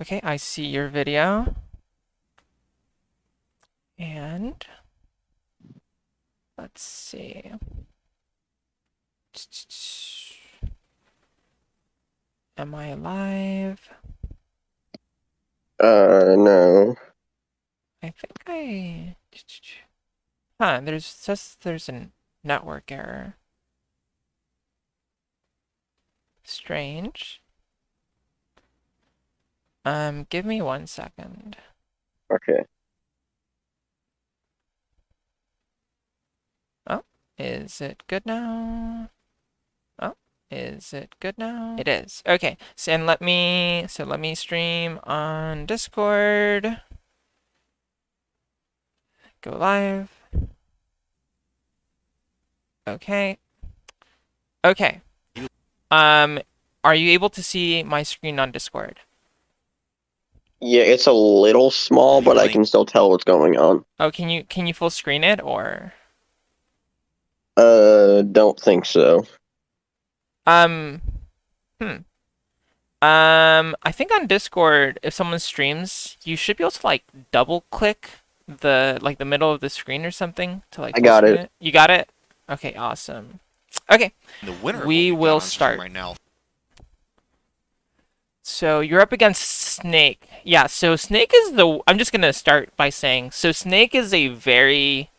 Okay, I see your video. And let's see. Am I live? No. I think I. Huh, there's a network error. Strange. Give me 1 second. Okay. Oh, is it good now? Oh, is it good now? It is. Okay. So let me stream on Discord. Go live. Okay. Okay. Um, are you able to see my screen on Discord? Yeah, it's a little small, but I can still tell what's going on. Oh, can you full screen it or Don't think so. um hmm. I think on Discord, if someone streams, you should be able to like double click the middle of the screen or something to like I full got screen it. it. You got it? Okay, awesome. Okay, The winner of what we we've got will on stream start. right now. So you're up against Snake. Yeah, so Snake is I'm just gonna start by saying, so Snake is a very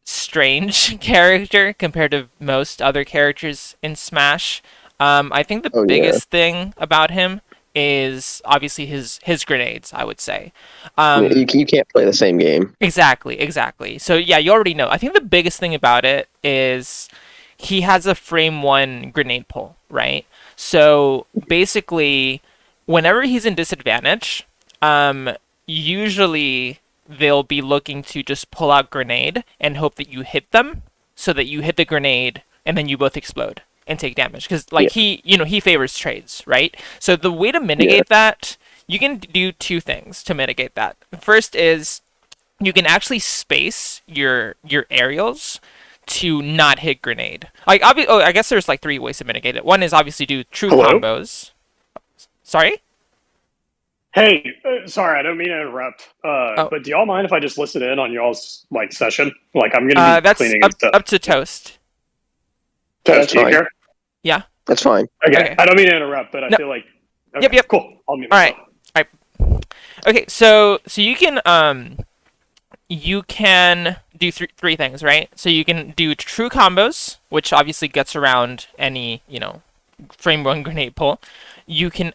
strange character compared to most other characters in Smash. I think the Oh yeah. biggest thing about him is obviously his grenades, I would say. Yeah, Um, you can't play the same game. exactly. So yeah, you already know. I think the biggest thing about it is he has a frame one grenade pull, right? So basically, whenever he's in disadvantage, um, usually they'll be looking to just pull out grenade and hope that you hit them, so that you hit the grenade and then you both explode and take damage. Because like Yeah, he favors trades, right? So the way to yeah. mitigate that, you can do two things to mitigate that. First is you can actually space your aerials to not hit grenade. I guess there's like three ways to mitigate it. One is obviously do true Hello? combos. Sorry. Hey, sorry, I don't mean to interrupt. Oh, But do y'all mind if I just listen in on y'all's like session? Like, I'm gonna be that's cleaning and up stuff. up to Toast. Yeah, that's Toast, are you fine. here? Yeah. That's fine. Okay, Okay. I don't mean to interrupt, but I No. feel like Yep. okay, Yep. cool. I'll mute All right. myself. All right. Okay. So you can do three things, right? So you can do true combos, which obviously gets around any frame one grenade pull. You can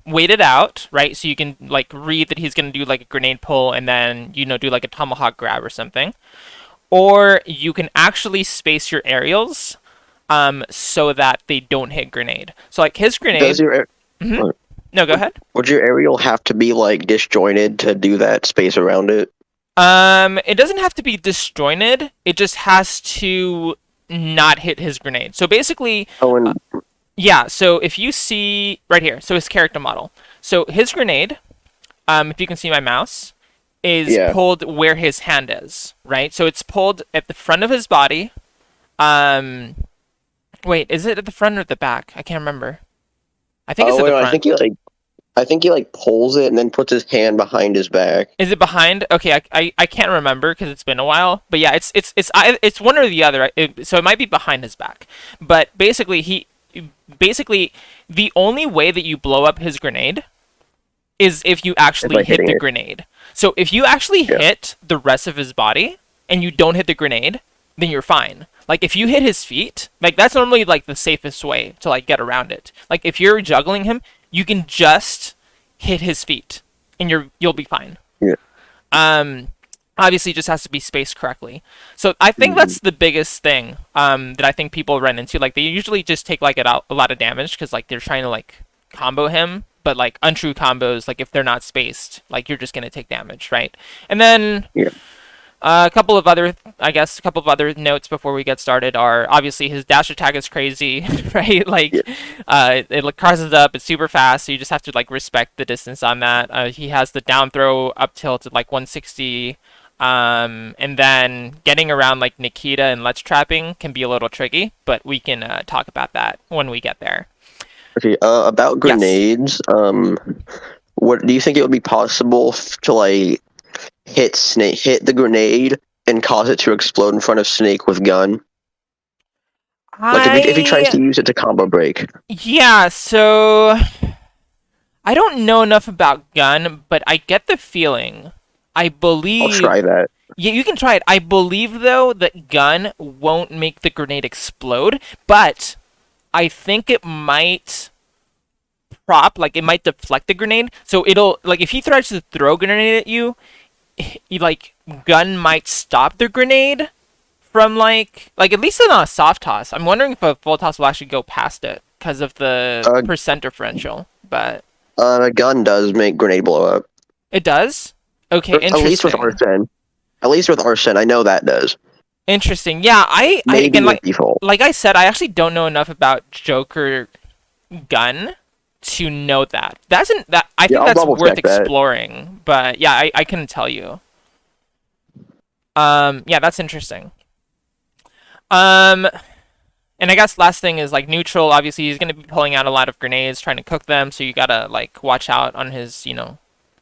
wait it out, right? So you can like read that he's gonna do like a grenade pull and then do like a tomahawk grab or something. Or you can actually space your aerials so that they don't hit grenade. So like his Does grenade. your Hmm. would, No, go ahead. would your aerial have to be like disjointed to do that space around it? It doesn't have to be disjointed. It just has to not hit his grenade. So basically, Oh, uh, and yeah. So if you see right here, so his character model. So his grenade, if you can see my mouse, is yeah. pulled where his hand is, right? So it's pulled at the front of his body. Um, wait, is it at the front or the back? I can't remember. I think it's Oh at wait, the no, front. I think he like pulls it and then puts his hand behind his back. Is it behind? Okay, I can't remember because it's been a while. But yeah, it's one or the other. So it might be behind his back. But basically the only way that you blow up his grenade is if you It's actually like hit hitting the it. grenade. So if you actually Yeah. hit the rest of his body and you don't hit the grenade, then you're fine. Like if you hit his feet, like that's normally like the safest way to like get around it. Like if you're juggling him, you can just hit his feet and you'll be fine. Yeah. Um, obviously, it just has to be spaced correctly. So I think Mhm. that's the biggest thing that I think people run into. Like they usually just take like a lot of damage because like they're trying to like combo him, but like untrue combos, like if they're not spaced, like you're just gonna take damage, right? And then Yeah. a couple of other notes before we get started are obviously his dash attack is crazy, right? Yeah. Like, it like crosses up, it's super fast, so you just have to like respect the distance on that. He has the down throw up tilt at like 160, and then getting around like Nikita and ledge trapping can be a little tricky, but we can talk about that when we get there. Okay, about Yes. grenades, what do you think it would be possible to like hit the grenade and cause it to explode in front of Snake with gun? Like if he tries to use it to combo break. Yeah, so I don't know enough about gun, but I get the feeling. I I'll believe. try that. Yeah, you can try it. I believe though that gun won't make the grenade explode, but I think it might like it might deflect the grenade. So it'll like if he tries to throw a grenade at you, like gun might stop the grenade from like at least in a soft toss. I'm wondering if a full toss will actually go past it because of the Uh, percent differential. But a gun does make grenade blow up. it does. Okay, Or at least with interesting. Arsene. At least with Arsene, I know that does. Interesting. Yeah, I Maybe again with default. like I said, I actually don't know enough about Joker gun to know that. That I Yeah, think I'll that's double worth check that. exploring. But yeah, I couldn't tell you. Yeah, that's interesting. Um, and I guess last thing is like neutral. Obviously, he's gonna be pulling out a lot of grenades, trying to cook them. So you gotta like watch out on his,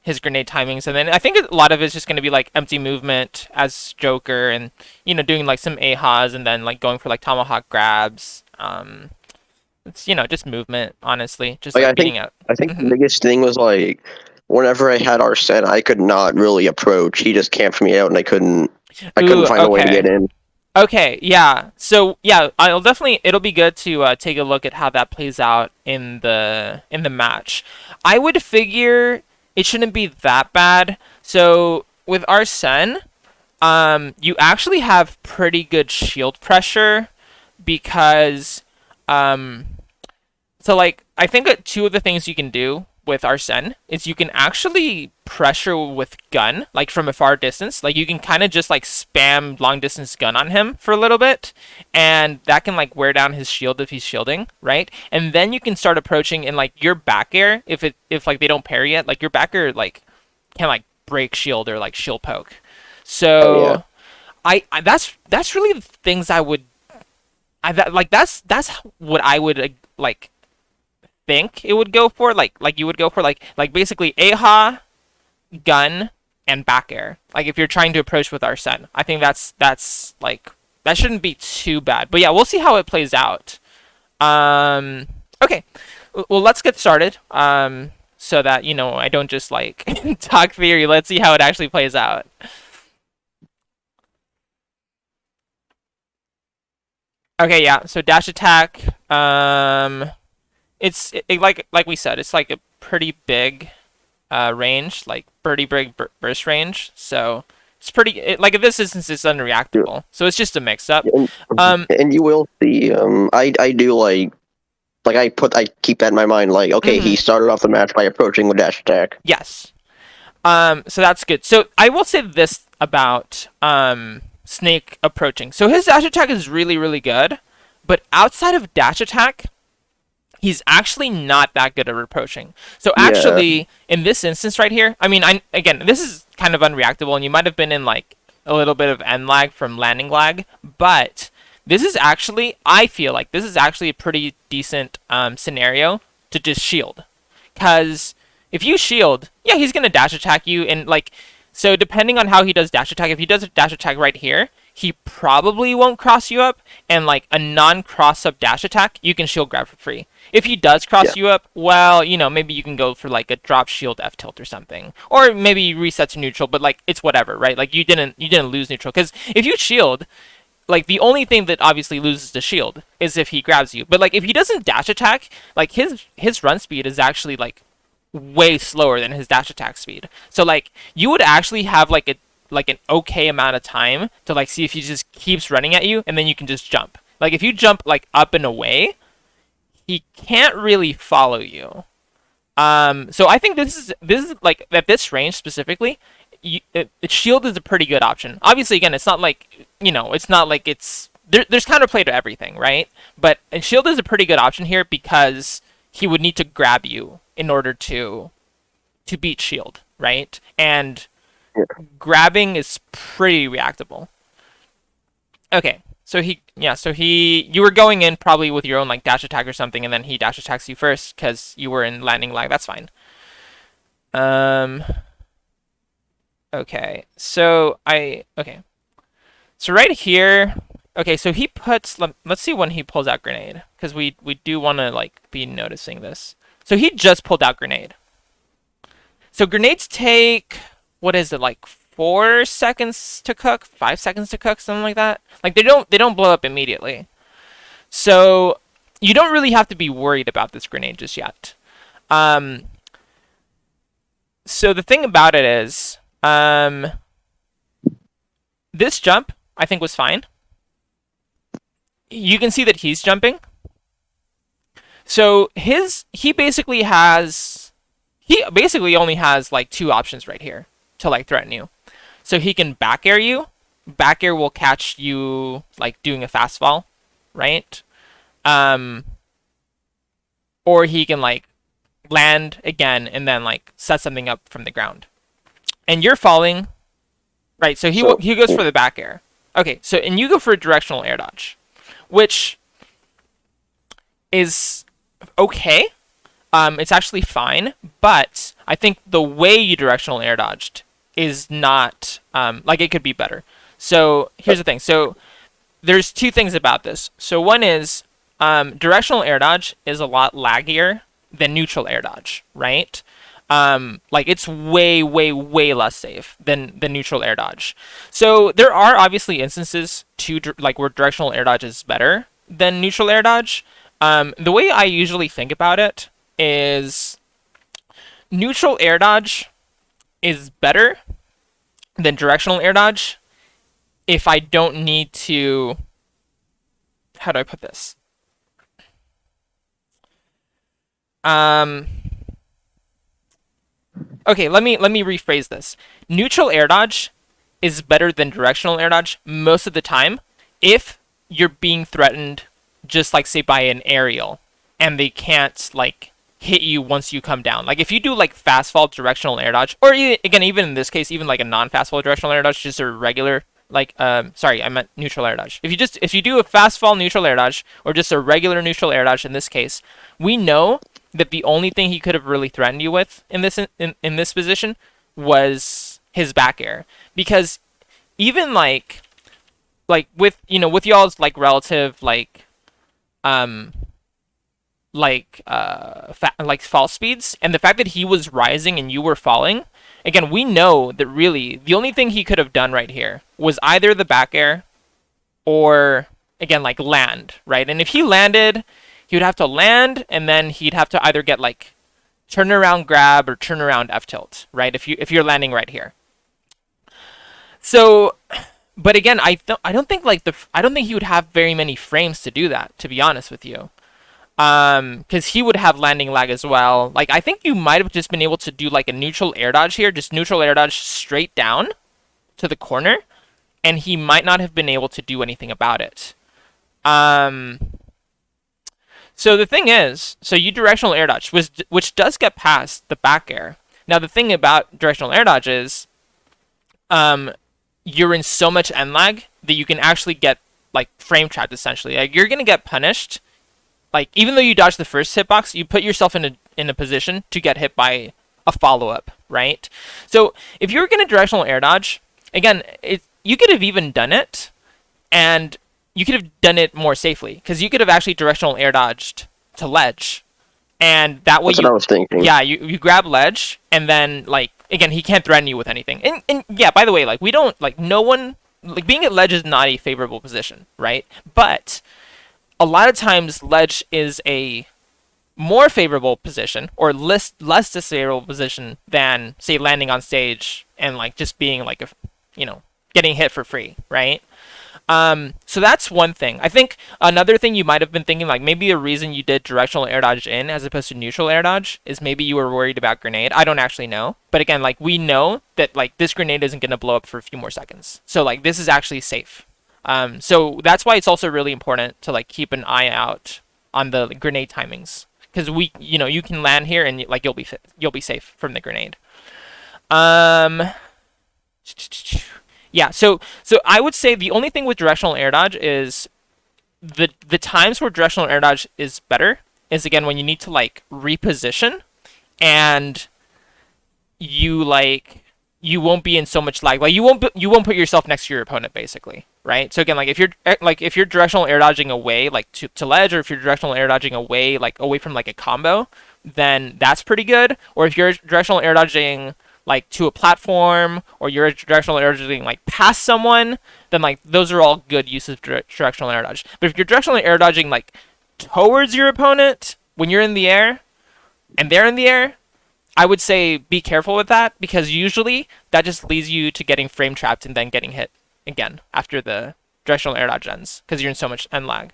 his grenade timings. And then I think a lot of it's just gonna be like empty movement as Joker, and doing like some ahas, and then like going for like tomahawk grabs. It's just movement, honestly, just Like like beating out. I think the Mhm. biggest thing was like whenever I had Arsene, I could not really approach. He just camped me out, and I couldn't Ooh, find a way to okay. get in. Okay, yeah. So yeah, it'll be good to take a look at how that plays out in the match. I would figure it shouldn't be that bad. So with Arsene, you actually have pretty good shield pressure because um so like I think that two of the things you can do with Arsene is you can actually pressure with gun, like from a far distance. Like you can kind of just like spam long distance gun on him for a little bit, and that can like wear down his shield if he's shielding, right? And then you can start approaching in like your back air if like they don't pair yet, like your back air like can like break shield or like shield poke. Oh yeah. So I that's really the things I would that's what I would like think it would go for, like you would go for like basically aha, gun, and back air. Like if you're trying to approach with Arsene, I think that's like that shouldn't be too bad. But yeah, we'll see how it plays out. Okay, well let's get started. So that I don't just like talk theory. Let's see how it actually plays out. Okay, yeah. So dash attack. Like we said, it's like a pretty big range, like pretty big burst range. So it's like in this instance, it's unreactable. So it's just a mix up. And, Um, and you will see. I do I keep that in my mind. Like, okay, he mhm, started off the match by approaching with dash attack. yes. So that's good. So I will say this about Snake approaching. So his dash attack is really really good, but outside of dash attack, he's actually not that good at approaching. So Yeah, actually, in this instance right here, I mean, again, this is kind of unreactable, and you might have been in like a little bit of end lag from landing lag, but this is actually, I feel like this is actually a pretty decent scenario to just shield, because if you shield, yeah, he's gonna dash attack you, and like, so depending on how he does dash attack, if he does a dash attack right here, he probably won't cross you up, and like a non-cross up dash attack, you can shield grab for free. If he does yeah, cross you up, well, maybe you can go for like a drop shield F tilt or something, or maybe reset to neutral. But like it's whatever, right? Like you didn't lose neutral because if you shield, like the only thing that obviously loses the shield is if he grabs you. But like if he doesn't dash attack, like his run speed is actually like way slower than his dash attack speed. So like you would actually have like an okay amount of time to like see if he just keeps running at you, and then you can just jump. Like if you jump like up and away, he can't really follow you. So I think this is like at this range specifically, shield is a pretty good option. Obviously, again, it's not like it's not like there's counterplay to everything, right? But shield is a pretty good option here because he would need to grab you in order to beat shield, right? And yeah. grabbing is pretty reactable. Okay, you were going in probably with your own like dash attack or something, and then he dash attacks you first because you were in landing lag. That's fine. Okay. So right here. Okay, so he puts. Let's see when he pulls out grenade, because we do want to like be noticing this. So he just pulled out grenade. So grenades take, what is it, like 4 seconds to cook, 5 seconds to cook, something like that. Like they don't blow up immediately. So you don't really have to be worried about this grenade just yet. So the thing about it is, this jump I think was fine. You can see that he's jumping. So he basically only has like 2 options right here to like threaten you. So he can back air you. Back air will catch you like doing a fast fall, right? Or he can like land again and then like set something up from the ground. And you're falling, right? So he goes for the back air. Okay, so and you go for a directional air dodge, which is okay. It's actually fine, but I think the way you directional air dodged is not like it could be better. So here's the thing. So there's 2 things about this. So one is directional air dodge is a lot laggier than neutral air dodge, right? Like it's way less safe than neutral air dodge. So there are obviously instances like where directional air dodge is better than neutral air dodge. The way I usually think about it is neutral air dodge is better than directional air dodge if I don't need to, how do I put this? Okay, let me rephrase this. Neutral air dodge is better than directional air dodge most of the time if you're being threatened just like say by an aerial and they can't like hit you once you come down. Like if you do like fast fall directional air dodge, or again even in this case even like a non-fast fall directional air dodge, just a regular like sorry, I meant neutral air dodge. If you do a fast fall neutral air dodge or just a regular neutral air dodge in this case, we know that the only thing he could have really threatened you with in this position was his back air, because even like with y'all's like relative like fall speeds and the fact that he was rising and you were falling, again we know that really the only thing he could have done right here was either the back air or again like land, right? And if he landed, he would have to land and then he'd have to either get like turn around grab or turn around F tilt, right? If you're landing right here. So but again, I don't think he would have very many frames to do that, to be honest with you. Because he would have landing lag as well. Like I think you might have just been able to do like a neutral air dodge here, just neutral air dodge straight down to the corner, and he might not have been able to do anything about it. So the thing is, so you directional air dodge, which does get past the back air. Now the thing about directional air dodge is, you're in so much end lag that you can actually get like frame trapped essentially. Like you're gonna get punished. Like even though you dodge the first hitbox, you put yourself in a position to get hit by a follow up, right? So if you were gonna directional air dodge, again, you could have even done it, and you could have done it more safely because you could have actually directional air dodged to ledge, and that way That's what I was thinking. Yeah, you grab ledge, and then like again he can't threaten you with anything. And yeah, by the way, like we don't like no one like being at ledge is not a favorable position, right? But a lot of times ledge is a more favorable position or less disfavorable position than say landing on stage and like just being like getting hit for free, right? So that's one thing. I think another thing you might have been thinking, like maybe the reason you did directional air dodge in as opposed to neutral air dodge is maybe you were worried about grenade. I don't actually know. But again, like we know that like this grenade isn't going to blow up for a few more seconds. So like this is actually safe. So that's why it's also really important to like keep an eye out on the grenade timings, because you can land here and like you'll be safe from the grenade. Yeah, so I would say the only thing with directional air dodge is the times where directional air dodge is better is again when you need to like reposition and you like you won't be in so much lag. Like you won't put yourself next to your opponent basically, right? So again, if you're directional air dodging away like to ledge, or if you're directional air dodging away like away from like a combo, then that's pretty good. Or if you're directional air dodging like to a platform, or you're directional air dodging like past someone, then like those are all good uses of directional air dodge. But if you're directionally air dodging like towards your opponent when you're in the air and they're in the air, I would say be careful with that, because usually that just leads you to getting frame trapped and then getting hit again after the directional air dodge ends because you're in so much end lag.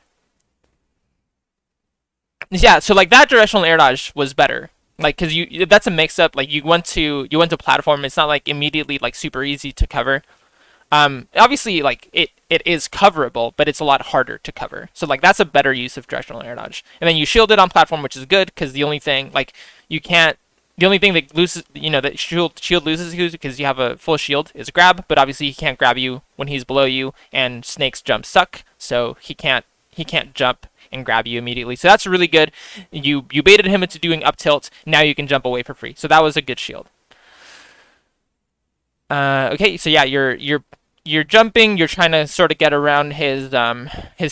Yeah, so like that directional air dodge was better. Like, cause that's a mix up. Like you went to platform. It's not like immediately like super easy to cover. Obviously like it is coverable, but it's a lot harder to cover. So like that's a better use of directional air dodge. And then you shield it on platform, which is good because the only thing like you can't. The only thing that loses, that shield loses you because you have a full shield is grab, but obviously he can't grab you when he's below you, and Snake's jumps suck, so he can't jump and grab you immediately. So that's really good. You baited him into doing up tilt. Now you can jump away for free. So that was a good shield. Okay, so yeah, you're jumping. You're trying to sort of get around his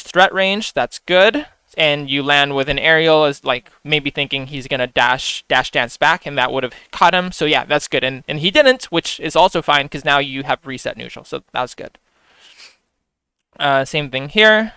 threat range. That's good. And you land with an aerial as like maybe thinking he's gonna dash dance back, and that would have caught him. So yeah, that's good. And he didn't, which is also fine because now you have reset neutral. So that was good. Same thing here.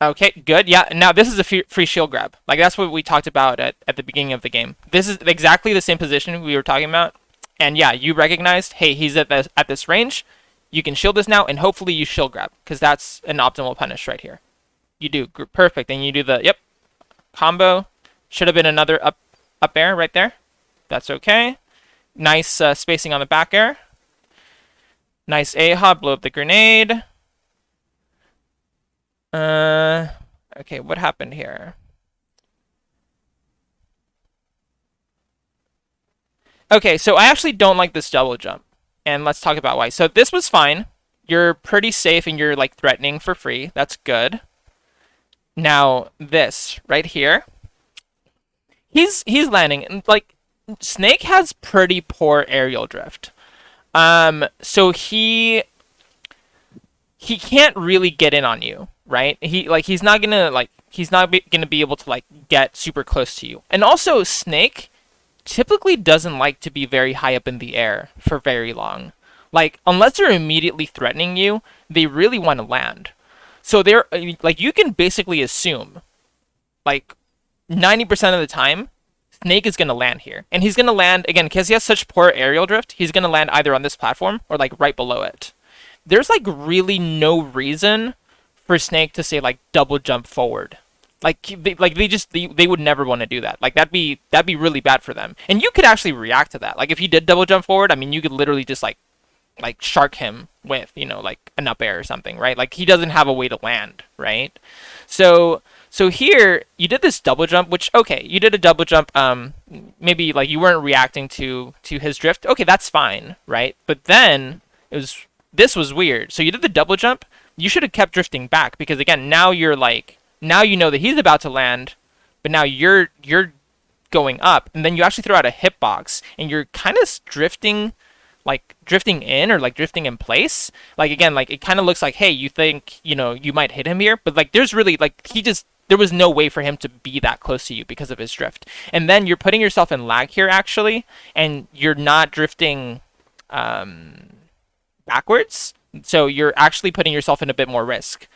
Okay, good. Yeah, now this is a free shield grab. Like that's what we talked about at the beginning of the game. This is exactly the same position we were talking about. And yeah, you recognized, hey, he's at this range. You can shield this now, and hopefully you shield grab, because that's an optimal punish right here. You do perfect, and you do the combo. Should have been another up air right there. That's okay. Nice spacing on the back air. Nice A-hop, blow up the grenade. Okay, what happened here? Okay, so I actually don't like this double jump, and let's talk about why. So this was fine. You're pretty safe, and you're like threatening for free. That's good. Now this right here, he's landing, and like Snake has pretty poor aerial drift. So he can't really get in on you, right? He's not gonna be able to like get super close to you. And also Snake typically doesn't like to be very high up in the air for very long. Like unless they're immediately threatening you, they really want to land. So they're like you can basically assume like 90% of the time Snake is going to land here. And he's going to land again because he has such poor aerial drift, he's going to land either on this platform or like right below it. There's like really no reason for Snake to say like double jump forward. They would never want to do that. Like that'd be really bad for them. And you could actually react to that. Like if he did double jump forward, I mean you could literally just like shark him with, like an up air or something, right? Like he doesn't have a way to land, right? So here you did this double jump, which okay, you did a double jump. Maybe like you weren't reacting to his drift. Okay, that's fine, right? But then this was weird. So you did the double jump. You should have kept drifting back because again, now you know that he's about to land, but now you're going up, and then you actually throw out a hitbox, and you're kind of drifting in or like drifting in place. Like again, like it kind of looks like, hey, you think you might hit him here, but like there's really like there was no way for him to be that close to you because of his drift. And then you're putting yourself in lag here actually, and you're not drifting backwards, so you're actually putting yourself in a bit more risk.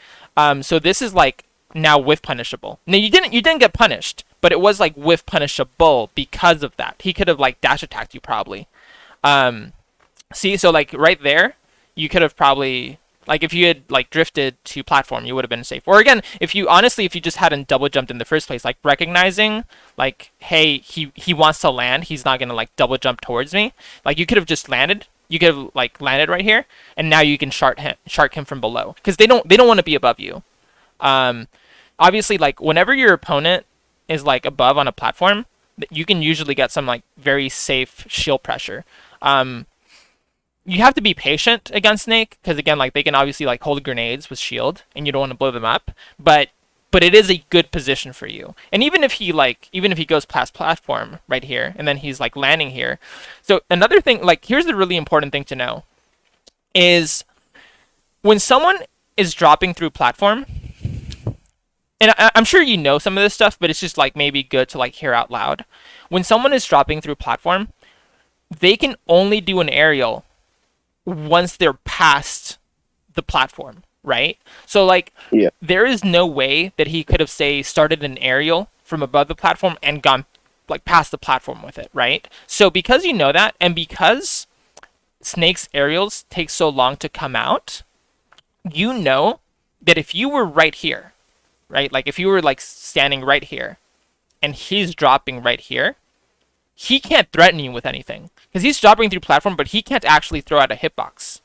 So this is like now whiff punishable. Now you didn't get punished, but it was like whiff punishable because of that. He could have like dash attacked you probably. See, so like right there, you could have probably like if you had like drifted to platform, you would have been safe. Or again, if you just hadn't double jumped in the first place, like recognizing like, hey, he wants to land, he's not gonna like double jump towards me. Like you could have just landed. You could have like landed right here, and now you can shark him from below because they don't want to be above you. Obviously, like whenever your opponent is like above on a platform, you can usually get some like very safe shield pressure. You have to be patient against Snake because again, like they can obviously like hold grenades with shield, and you don't want to blow them up. But it is a good position for you. And even if he goes past platform right here, and then he's like landing here. So another thing, like here's the really important thing to know, is when someone is dropping through platform, and I'm sure you know some of this stuff, but it's just like maybe good to like hear out loud. When someone is dropping through platform, they can only do an aerial once they're past the platform, right? So like there is no way that he could have say started an aerial from above the platform and gone like past the platform with it, right? So because you know that, and because Snake's aerials take so long to come out, you know that if you were right here, right? Like if you were like standing right here and he's dropping right here, he can't threaten you with anything because he's dropping through platform, but he can't actually throw out a hitbox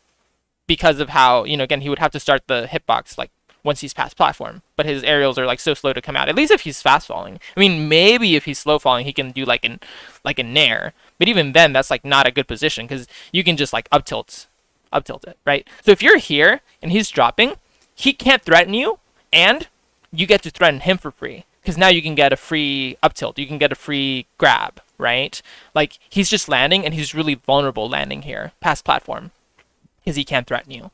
because of how, you know, again, he would have to start the hitbox like once he's past platform, but his aerials are like so slow to come out. At least if he's fast falling. I mean, maybe if he's slow falling, he can do like a nair, but even then, that's like not a good position because you can just like up tilt it, right? So if you're here and he's dropping, he can't threaten you, and you get to threaten him for free because now you can get a free up tilt, you can get a free grab, right? Like he's just landing, and he's really vulnerable landing here past platform because he can't threaten you.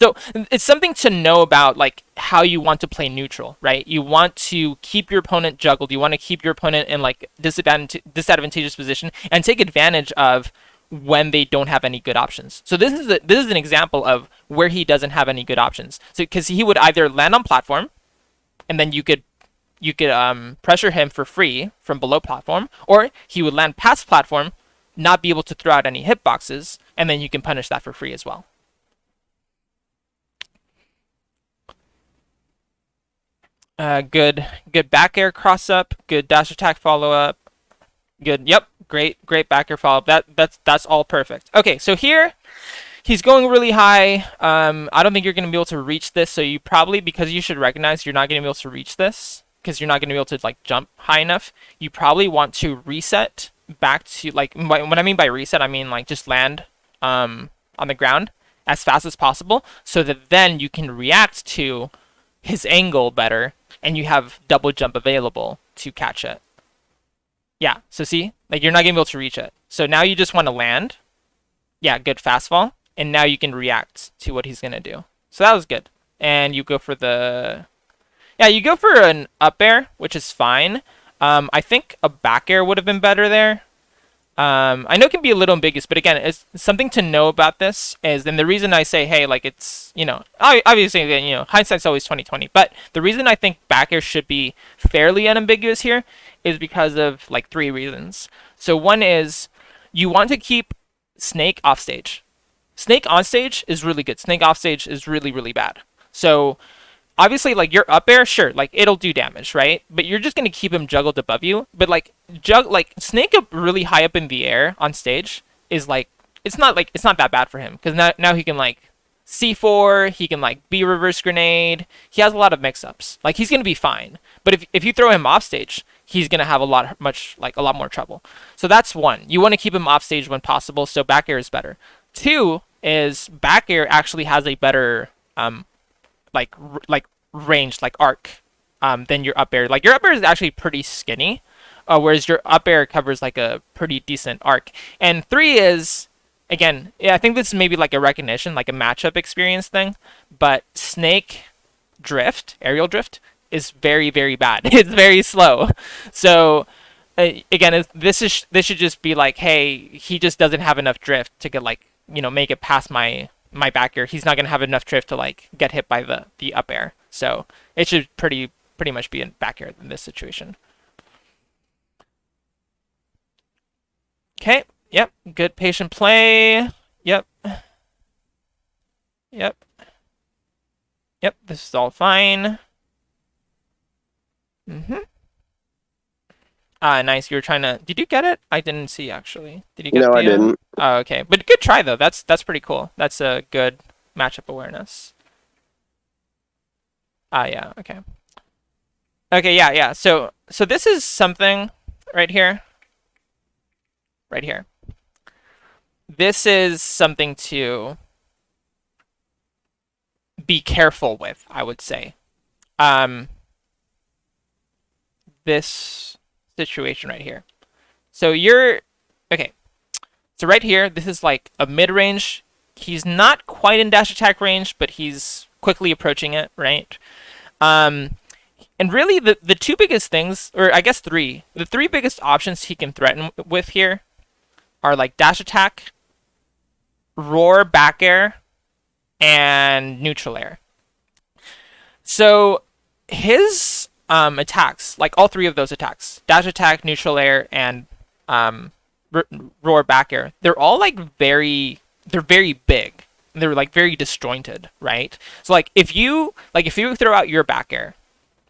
So it's something to know about like how you want to play neutral, right? You want to keep your opponent juggled. You want to keep your opponent in like disadvantageous position and take advantage of when they don't have any good options. So this is an example of where he doesn't have any good options. So because he would either land on platform, and then you could pressure him for free from below platform, or he would land past platform, not be able to throw out any hitboxes, and then you can punish that for free as well. Good back air cross up, good dash attack follow up, good. Yep, great back air follow up. That's all perfect. Okay, so here he's going really high. I don't think you're gonna be able to reach this. So you probably, because you should recognize you're not gonna be able to reach this because you're not gonna be able to like jump high enough. You probably want to reset back to like what I mean by reset. I mean like just land on the ground as fast as possible so that then you can react to his angle better, and you have double jump available to catch it. Yeah, so see, like you're not gonna be able to reach it. So now you just want to land. Yeah, good fast fall, and now you can react to what he's gonna do. So that was good. And you go for you go for an up air, which is fine. I think a back air would have been better there. I know it can be a little ambiguous, but again, it's something to know about this is, and the reason I say, hey, like it's, you know, obviously, you know, hindsight's always 20/20, but the reason I think back air should be fairly unambiguous here is because of like 3 reasons. So one is you want to keep Snake off stage. Snake on stage is really good. Snake off stage is really, really bad. So obviously, like your up air, sure, like it'll do damage, right? But you're just gonna keep him juggled above you. But like Snake up really high up in the air on stage is like it's not that bad for him because now he can like C4, he can like B reverse grenade. He has a lot of mix-ups. Like he's gonna be fine. But if you throw him off stage, he's gonna have a lot more trouble. So that's one. You want to keep him off stage when possible. So back air is better. 2 is back air actually has a better like range, like arc, than your up air. Like your up air is actually pretty skinny, whereas your up air covers like a pretty decent arc. And 3 is, again, yeah, I think this is maybe like a recognition, like a matchup experience thing, but Snake drift, aerial drift, is very, very bad. It's very slow. So again, this should just be like, hey, he just doesn't have enough drift to get like, you know, make it past my back air. He's not gonna have enough drift to like get hit by the up air. So it should pretty much be in back air in this situation. Okay. Yep. Good patient play. Yep. Yep. Yep. This is all fine. Nice. You were trying to. Did you get it? I didn't see actually. Did you get No, I didn't. Oh, okay. But good try though. That's pretty cool. That's a good matchup awareness. Yeah. Okay. Okay. Yeah. So this is something right here. right here. This is something to be careful with, I would say. This situation right here. So you're okay. So right here, this is like a mid-range. He's not quite in dash attack range, but he's quickly approaching it, right? And really the two biggest things, or I guess three, the three biggest options he can threaten with here are like dash attack, roar back air, and neutral air. So his attacks, like all three of those attacks, dash attack, neutral air, and roar back air, they're all like they're very big. They're like very disjointed, right? So like if you throw out your back air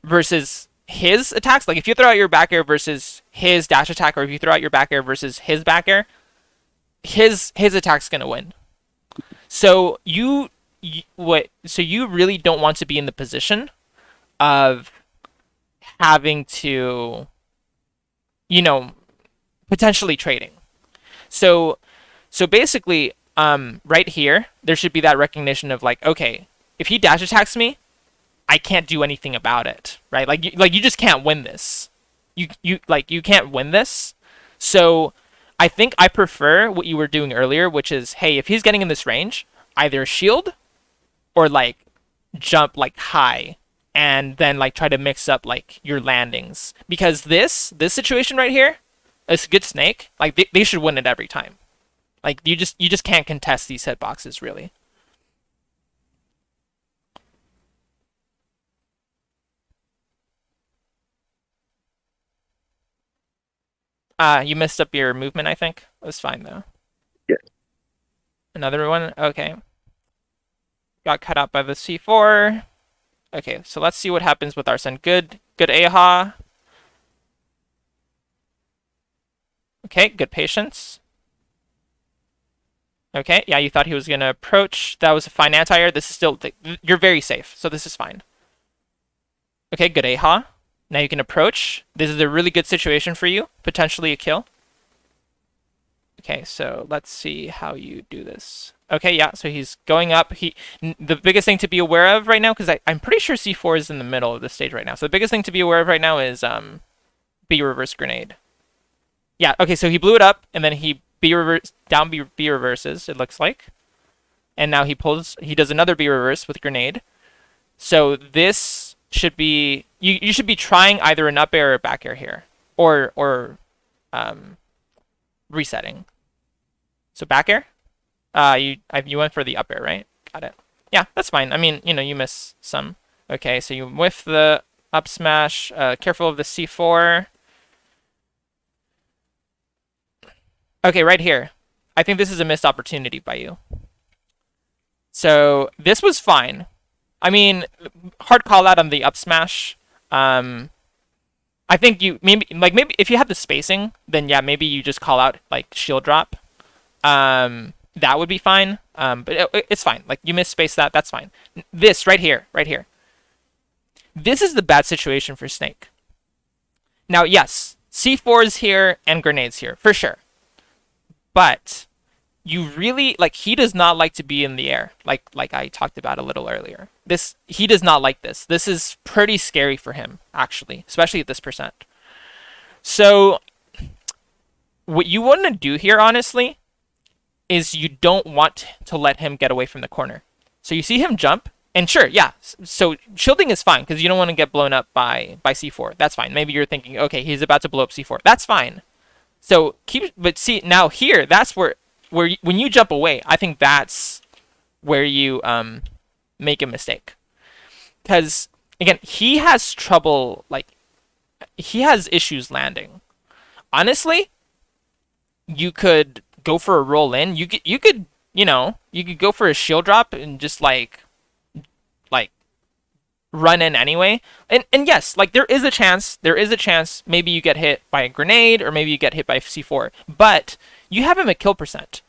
versus his attacks, like if you throw out your back air versus his dash attack, or if you throw out your back air versus his back air, his attack's gonna win. So you really don't want to be in the position of having to, potentially trading. So basically, right here, there should be that recognition of like, okay, if he dash attacks me, I can't do anything about it, right? Like you just can't win this. You can't win this. So I think I prefer what you were doing earlier, which is, hey, if he's getting in this range, either shield or like jump like high and then like try to mix up like your landings, because this situation right here is a good snake. Like they should win it every time. Like you just can't contest these hitboxes really. You messed up your movement, I think. It was fine though. Yeah. Another one? Okay. Got cut out by the C4. Okay, so let's see what happens with Arsene. Good Aha. Okay, good patience. Okay, yeah, you thought he was gonna approach. That was a fine anti-air. This is still, you're very safe, so this is fine. Okay, good Aha. Now you can approach. This is a really good situation for you. Potentially a kill. Okay, so let's see how you do this. Okay, yeah, so he's going up. The biggest thing to be aware of right now, because I'm pretty sure C4 is in the middle of the stage right now. So the biggest thing to be aware of right now is B reverse grenade. Yeah, okay, so he blew it up, and then he B reverses, it looks like. And now he does another B reverse with grenade. So this should be, you should be trying either an up air or a back air here, or resetting. So back air, you went for the up air, right? Got it. Yeah, that's fine. I mean, you miss some. Okay, so you whiff the up smash. Careful of the C4. Okay, right here. I think this is a missed opportunity by you. So this was fine. I mean, hard call out on the up smash. I think you maybe if you have the spacing, then yeah, maybe you just call out like shield drop. That would be fine. But it's fine. Like you misspace that, that's fine. This right here. This is the bad situation for Snake. Now, yes, C4's here and grenades here for sure. But you really he does not like to be in the air, like I talked about a little earlier. He does not like this. This is pretty scary for him, actually, especially at this percent. So what you want to do here, honestly, is you don't want to let him get away from the corner. So you see him jump, and sure, yeah, so shielding is fine because you don't want to get blown up by C4. That's fine. Maybe you're thinking, okay, he's about to blow up C4. That's fine. So but see, now here, that's where when you jump away, I think that's where you make a mistake. Because again, he has trouble, he has issues landing. Honestly, you could go for a roll in. You could go for a shield drop and just like run in anyway. And yes, there is a chance maybe you get hit by a grenade or maybe you get hit by C4. But you have him at kill percent.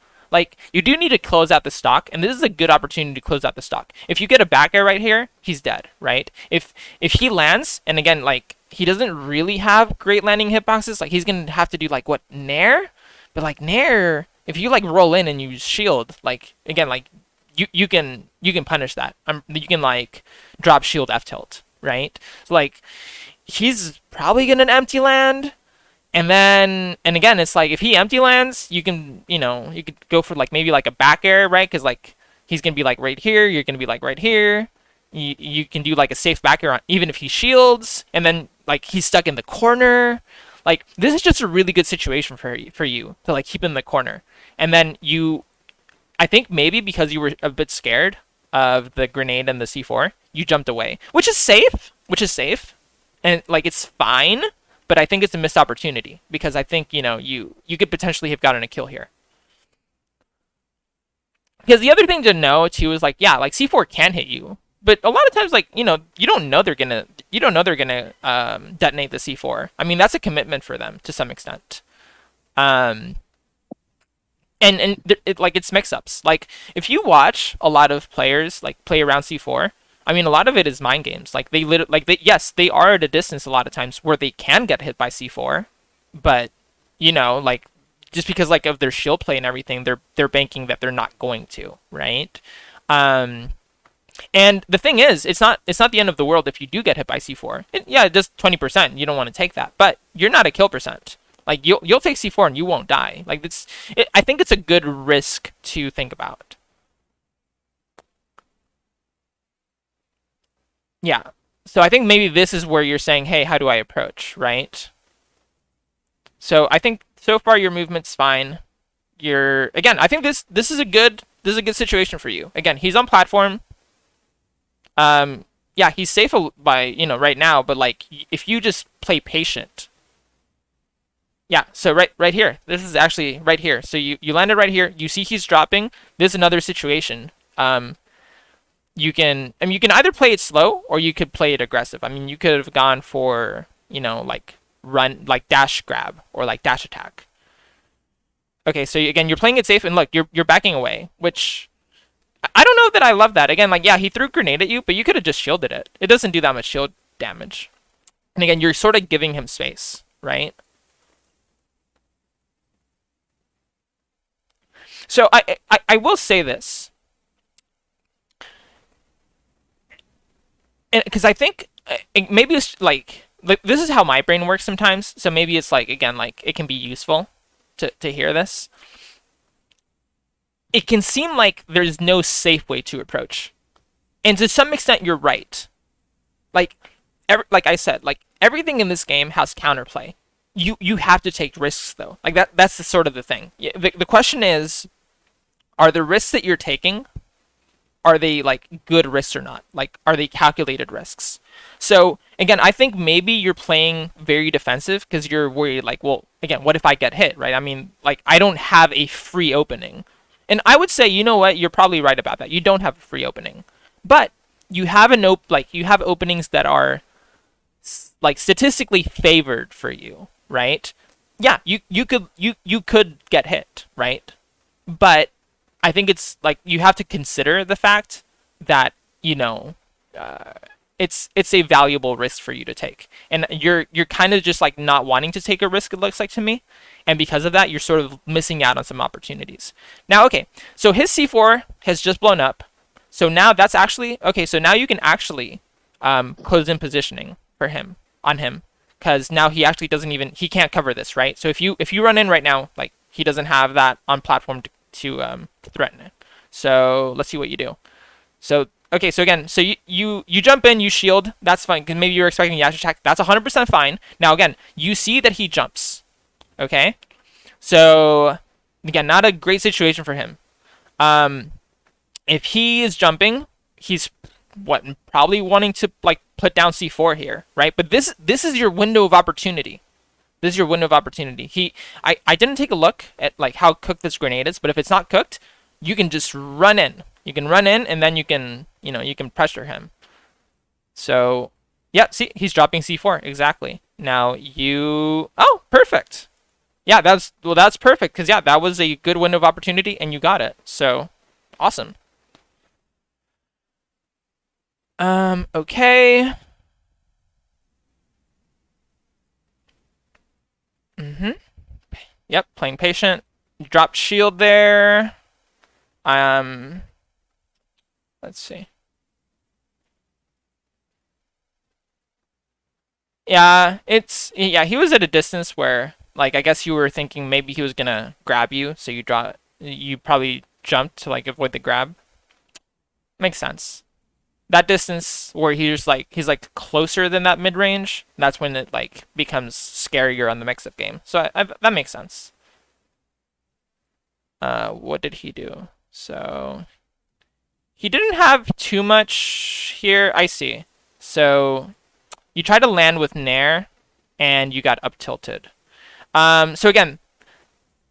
You do need to close out the stock, and this is a good opportunity to close out the stock. If you get a back air right here, he's dead, right? If he lands, and again, he doesn't really have great landing hitboxes, he's gonna have to do Nair? But like Nair, if you like roll in and you shield, like again, like you can punish that. You can like drop shield F tilt, right? So like he's probably gonna empty land. And again, it's like if he empty lands, you can, you could go for like maybe like a back air, right? Because like he's gonna be like right here, you're gonna be like right here. You can do like a safe back air on, even if he shields, and then like he's stuck in the corner. Like this is just a really good situation for you to like keep in the corner. And then I think maybe because you were a bit scared of the grenade and the C4, you jumped away, which is safe, and like it's fine, but I think it's a missed opportunity because I think you could potentially have gotten a kill here. Because the other thing to know too is like yeah, like C4 can hit you, but a lot of times like you don't know they're gonna detonate the C4. I mean that's a commitment for them to some extent. Um, like it's mix-ups. Like if you watch a lot of players like play around C4, I mean a lot of it is mind games. Like yes, they are at a distance a lot of times where they can get hit by C4, but like just because like of their shield play and everything, they're banking that they're not going to, right? Um, and the thing is, it's not the end of the world if you do get hit by C4. Yeah, it does 20%. You don't want to take that, but you're not a kill percent. Like you'll take C4 and you won't die. Like I think it's a good risk to think about. Yeah. So I think maybe this is where you're saying, hey, how do I approach, right? So I think so far your movement's fine. I think this is a good situation for you. Again, he's on platform. Yeah, he's safe by right now, but like if you just play patient. Yeah, so right here. This is actually right here. So you landed right here. You see he's dropping. This is another situation. You can either play it slow or you could play it aggressive. I mean, you could have gone for, like run, like dash grab or like dash attack. Okay, so again, you're playing it safe and look, you're backing away, which I don't know that I love that. Again, like yeah, he threw a grenade at you, but you could have just shielded it. It doesn't do that much shield damage. And again, you're sort of giving him space, right? So I will say this, because I think maybe it's like this is how my brain works sometimes. So maybe it's like again like it can be useful to hear this. It can seem like there's no safe way to approach, and to some extent you're right. Like like I said, like everything in this game has counterplay. You have to take risks though. Like that's the sort of the thing. The question is, are the risks that you're taking, are they like good risks or not? Like are they calculated risks? So again, I think maybe you're playing very defensive because you're worried like, well, again, what if I get hit, right? I mean, like I don't have a free opening. And I would say, you know what, you're probably right about that. You don't have a free opening. But you have you have openings that are like statistically favored for you, right? Yeah, you could get hit, right? But I think it's like you have to consider the fact that uh, it's a valuable risk for you to take, and you're kind of just like not wanting to take a risk. It looks like to me, and because of that, you're sort of missing out on some opportunities. Now, okay, so his C4 has just blown up, so now that's actually okay. So now you can actually close in positioning for him on him, because now he can't cover this, right? So if you run in right now, like he doesn't have that on platform to threaten it. So let's see what you do. So okay, so again, so you jump in, you shield, that's fine, because maybe you're expecting Yash attack, that's 100% fine. Now again, you see that he jumps, okay? So again, not a great situation for him. If he is jumping, he's probably wanting to like put down C4 here, right? But this is your window of opportunity. This is your window of opportunity. I didn't take a look at like how cooked this grenade is, but if it's not cooked, you can just run in. You can run in, and then you can pressure him. So, yeah, see, he's dropping C4 exactly. Now oh, perfect. Yeah, that's perfect because yeah, that was a good window of opportunity, and you got it. So, awesome. Okay. Mhm. Yep, playing patient. Dropped shield there. Let's see. Yeah, he was at a distance where, like, I guess you were thinking maybe he was gonna grab you, so you probably jumped to like avoid the grab. Makes sense. That distance where he's like closer than that mid range, that's when it like becomes scarier on the mix-up game. So that makes sense. What did he do? So he didn't have too much here. I see. So you try to land with Nair, and you got up tilted. So again,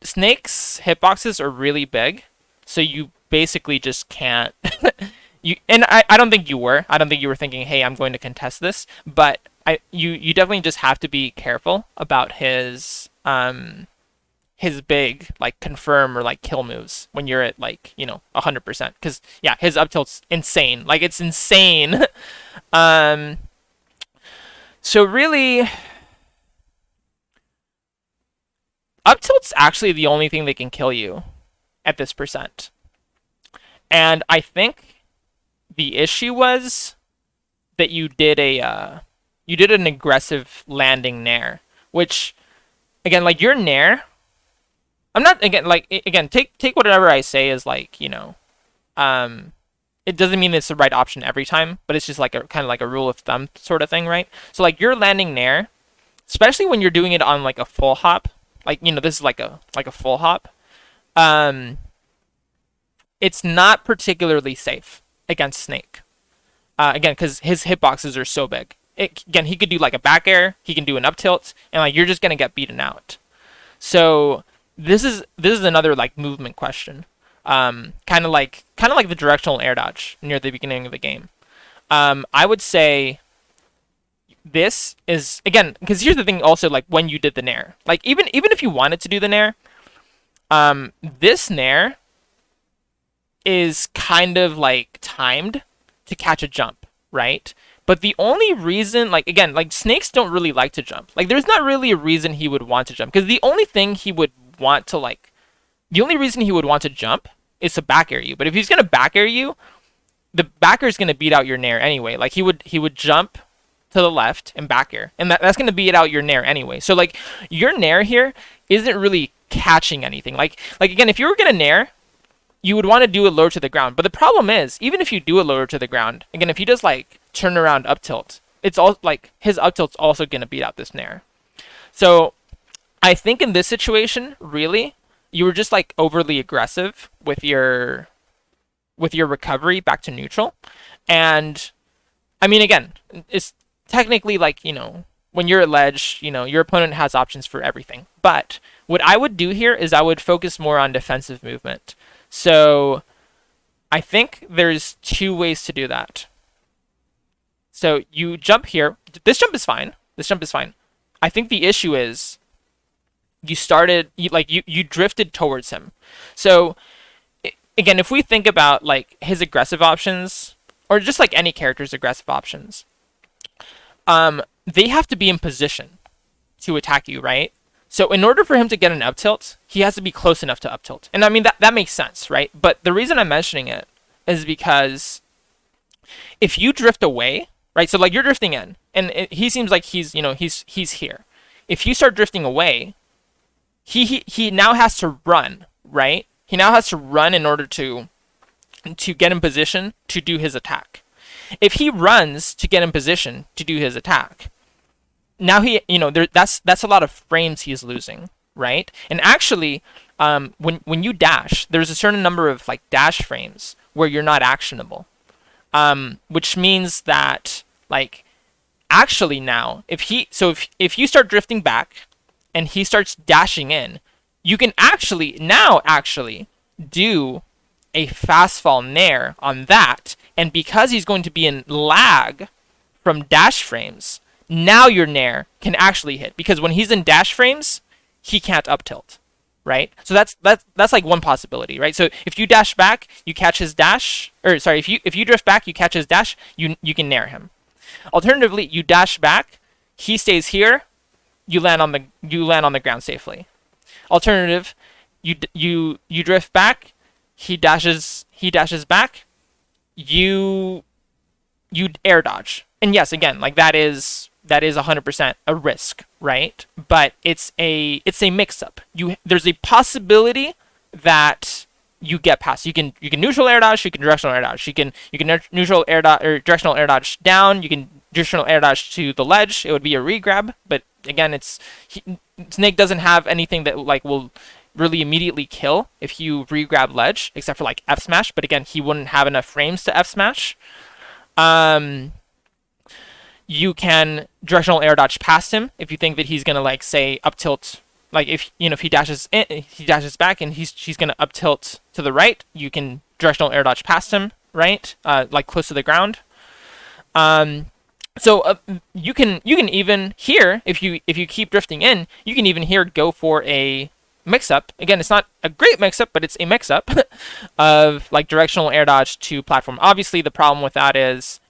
Snake's hitboxes are really big, so you basically just can't. I don't think you were. I don't think you were thinking, hey, I'm going to contest this. But you definitely just have to be careful about his big like confirm or like kill moves when you're at like 100%. Because yeah, his up tilt's insane. Like it's insane. So really, up tilt's actually the only thing that can kill you at this percent. And I think the issue was that you did an aggressive landing nair, which again, like your nair, I'm not again take whatever I say as like, it doesn't mean it's the right option every time, but it's just like a kind of like a rule of thumb sort of thing, right? So like you're landing nair, especially when you're doing it on like a full hop, like this is like a full hop. It's not particularly safe against Snake. Again, because his hitboxes are so big. Again, he could do like a back air, he can do an up tilt, and like you're just gonna get beaten out. So this is another like movement question. Kind of like the directional air dodge near the beginning of the game. I would say this is, again, because here's the thing also, like when you did the nair, like even if you wanted to do the nair, this nair is kind of like timed to catch a jump, right? But the only reason, like again, like snakes don't really like to jump. Like there's not really a reason he would want to jump, because the only reason he would want to jump is to back air you. But if he's gonna back air you, the back air is gonna beat out your nair anyway. Like he would jump to the left and back air, and that's gonna beat out your nair anyway. So like your nair here isn't really catching anything. Like again, if you were gonna nair, you would want to do it lower to the ground. But the problem is, even if you do it lower to the ground, again, if he does like turn around up tilt, it's all like his up tilt's also gonna beat out this nair. So I think in this situation, really, you were just like overly aggressive with your recovery back to neutral. And I mean, again, it's technically like, when you're at ledge, your opponent has options for everything. But what I would do here is I would focus more on defensive movement. So I think there's two ways to do that. So you jump here. This jump is fine. I think the issue is you drifted towards him. So again, if we think about like his aggressive options, or just like any character's aggressive options, they have to be in position to attack you, right? So in order for him to get an up tilt, he has to be close enough to up tilt. And I mean, that makes sense, right? But the reason I'm mentioning it is because if you drift away, right? So like you're drifting in, and he seems like he's here. If you start drifting away, he now has to run, right? He now has to run in order to get in position to do his attack. If he runs to get in position to do his attack, now that's a lot of frames he's losing, right? And actually, when you dash, there's a certain number of like dash frames where you're not actionable, which means that like actually now if you start drifting back and he starts dashing in, you can actually do a fast fall nair on that, and because he's going to be in lag from dash frames, now your nair can actually hit, because when he's in dash frames, he can't up tilt, right? So that's like one possibility, right? So if you dash back, you catch his dash, or sorry, if you drift back, you catch his dash, you can nair him. Alternatively, you dash back, he stays here, you land on the ground safely. Alternative, you drift back, he dashes back, you air dodge. And yes, again, like that is 100% a risk, right? But it's a mix up. There's a possibility that you get past. You can neutral air dodge, you can directional air dodge. You can neutral air dodge or directional air dodge down, you can directional air dodge to the ledge. It would be a regrab, but again, Snake doesn't have anything that like will really immediately kill if you regrab ledge, except for like F smash, but again, he wouldn't have enough frames to F smash. You can directional air dodge past him if you think that he's gonna like say up tilt. Like if he dashes back and he's gonna up tilt to the right, you can directional air dodge past him, right? Like close to the ground. So you can even here if you keep drifting in, you can even here go for a mix up. Again, it's not a great mix up, but it's a mix up of like directional air dodge to platform. Obviously, the problem with that is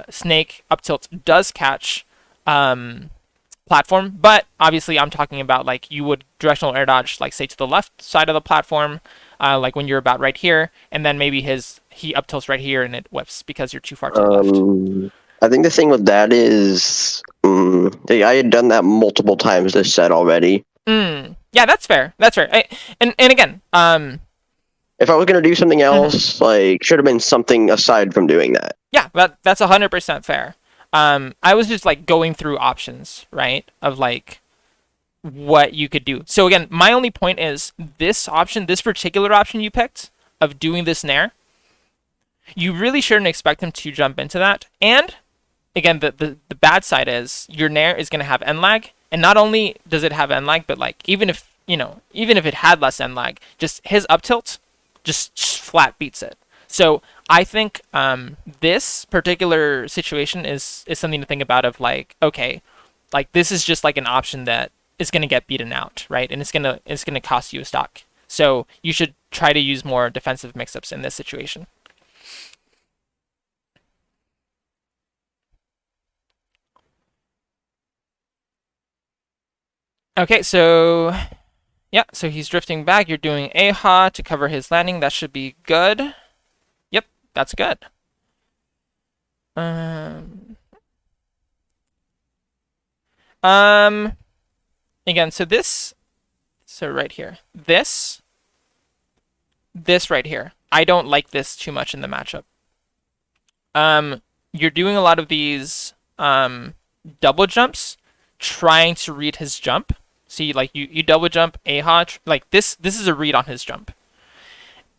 Snake up tilt does catch platform, but obviously I'm talking about like you would directional air dodge like say to the left side of the platform, like when you're about right here, and then maybe he up tilts right here and it whiffs because you're too far to the left. I think the thing with that is I had done that multiple times this set already. Yeah, that's fair. And again, if I was gonna do something else, like should have been something aside from doing that. Yeah, that's 100% fair. I was just like going through options, right? Of like what you could do. So again, my only point is this particular option you picked of doing this nair, you really shouldn't expect him to jump into that. And again, the bad side is your nair is going to have end lag, and not only does it have end lag, but like even if it had less end lag, just his up tilt just flat beats it. So I think this particular situation is something to think about of like, okay, like this is just like an option that is going to get beaten out, right? And it's going to cost you a stock. So you should try to use more defensive mix-ups in this situation. Okay, so yeah, so he's drifting back. You're doing AHA to cover his landing. That should be good. Yep, that's good. Again, so right here, this right here, I don't like this too much in the matchup. You're doing a lot of these double jumps, trying to read his jump. See, like you double jump AHA, like this is a read on his jump.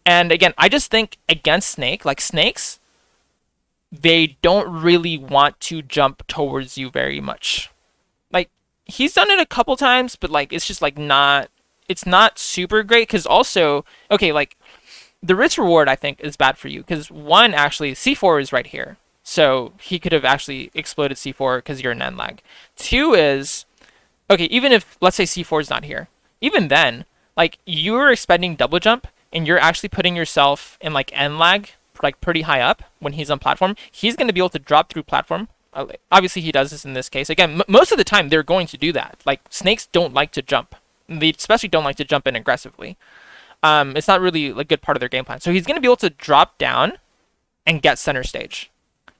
And again, I just think against Snake, like snakes, they don't really want to jump towards you very much. Like he's done it a couple times, but like it's just like it's not super great. Because also, okay, like the risk reward I think is bad for you because one, actually C4 is right here, so he could have actually exploded C4 because you're in end lag. Two is, okay, even if let's say C4 is not here, even then, like you're expending double jump and you're actually putting yourself in like end lag, like pretty high up when he's on platform. He's going to be able to drop through platform. Obviously he does this in this case. Again, most of the time they're going to do that. Like snakes don't like to jump. They especially don't like to jump in aggressively. It's not really a good part of their game plan. So he's going to be able to drop down and get center stage.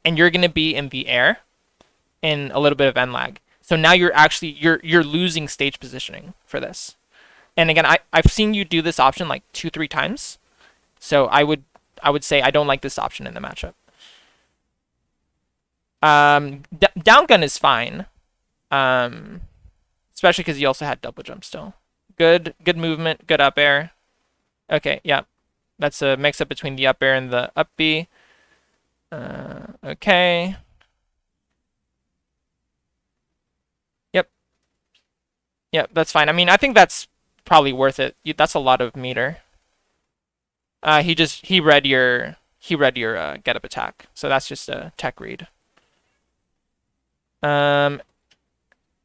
And you're going to be in the air in a little bit of end lag. So now you're actually, you're losing stage positioning for this. And again, I've seen you do this option like 2-3 times. So I would say I don't like this option in the matchup. Down gun is fine. Especially because you also had double jump still. Good movement, good up air. Okay, yeah. That's a mix up between the up air and the up B. Okay. Yep, that's fine. I mean, I think that's probably worth it. That's a lot of meter. He read your get up attack. So that's just a tech read.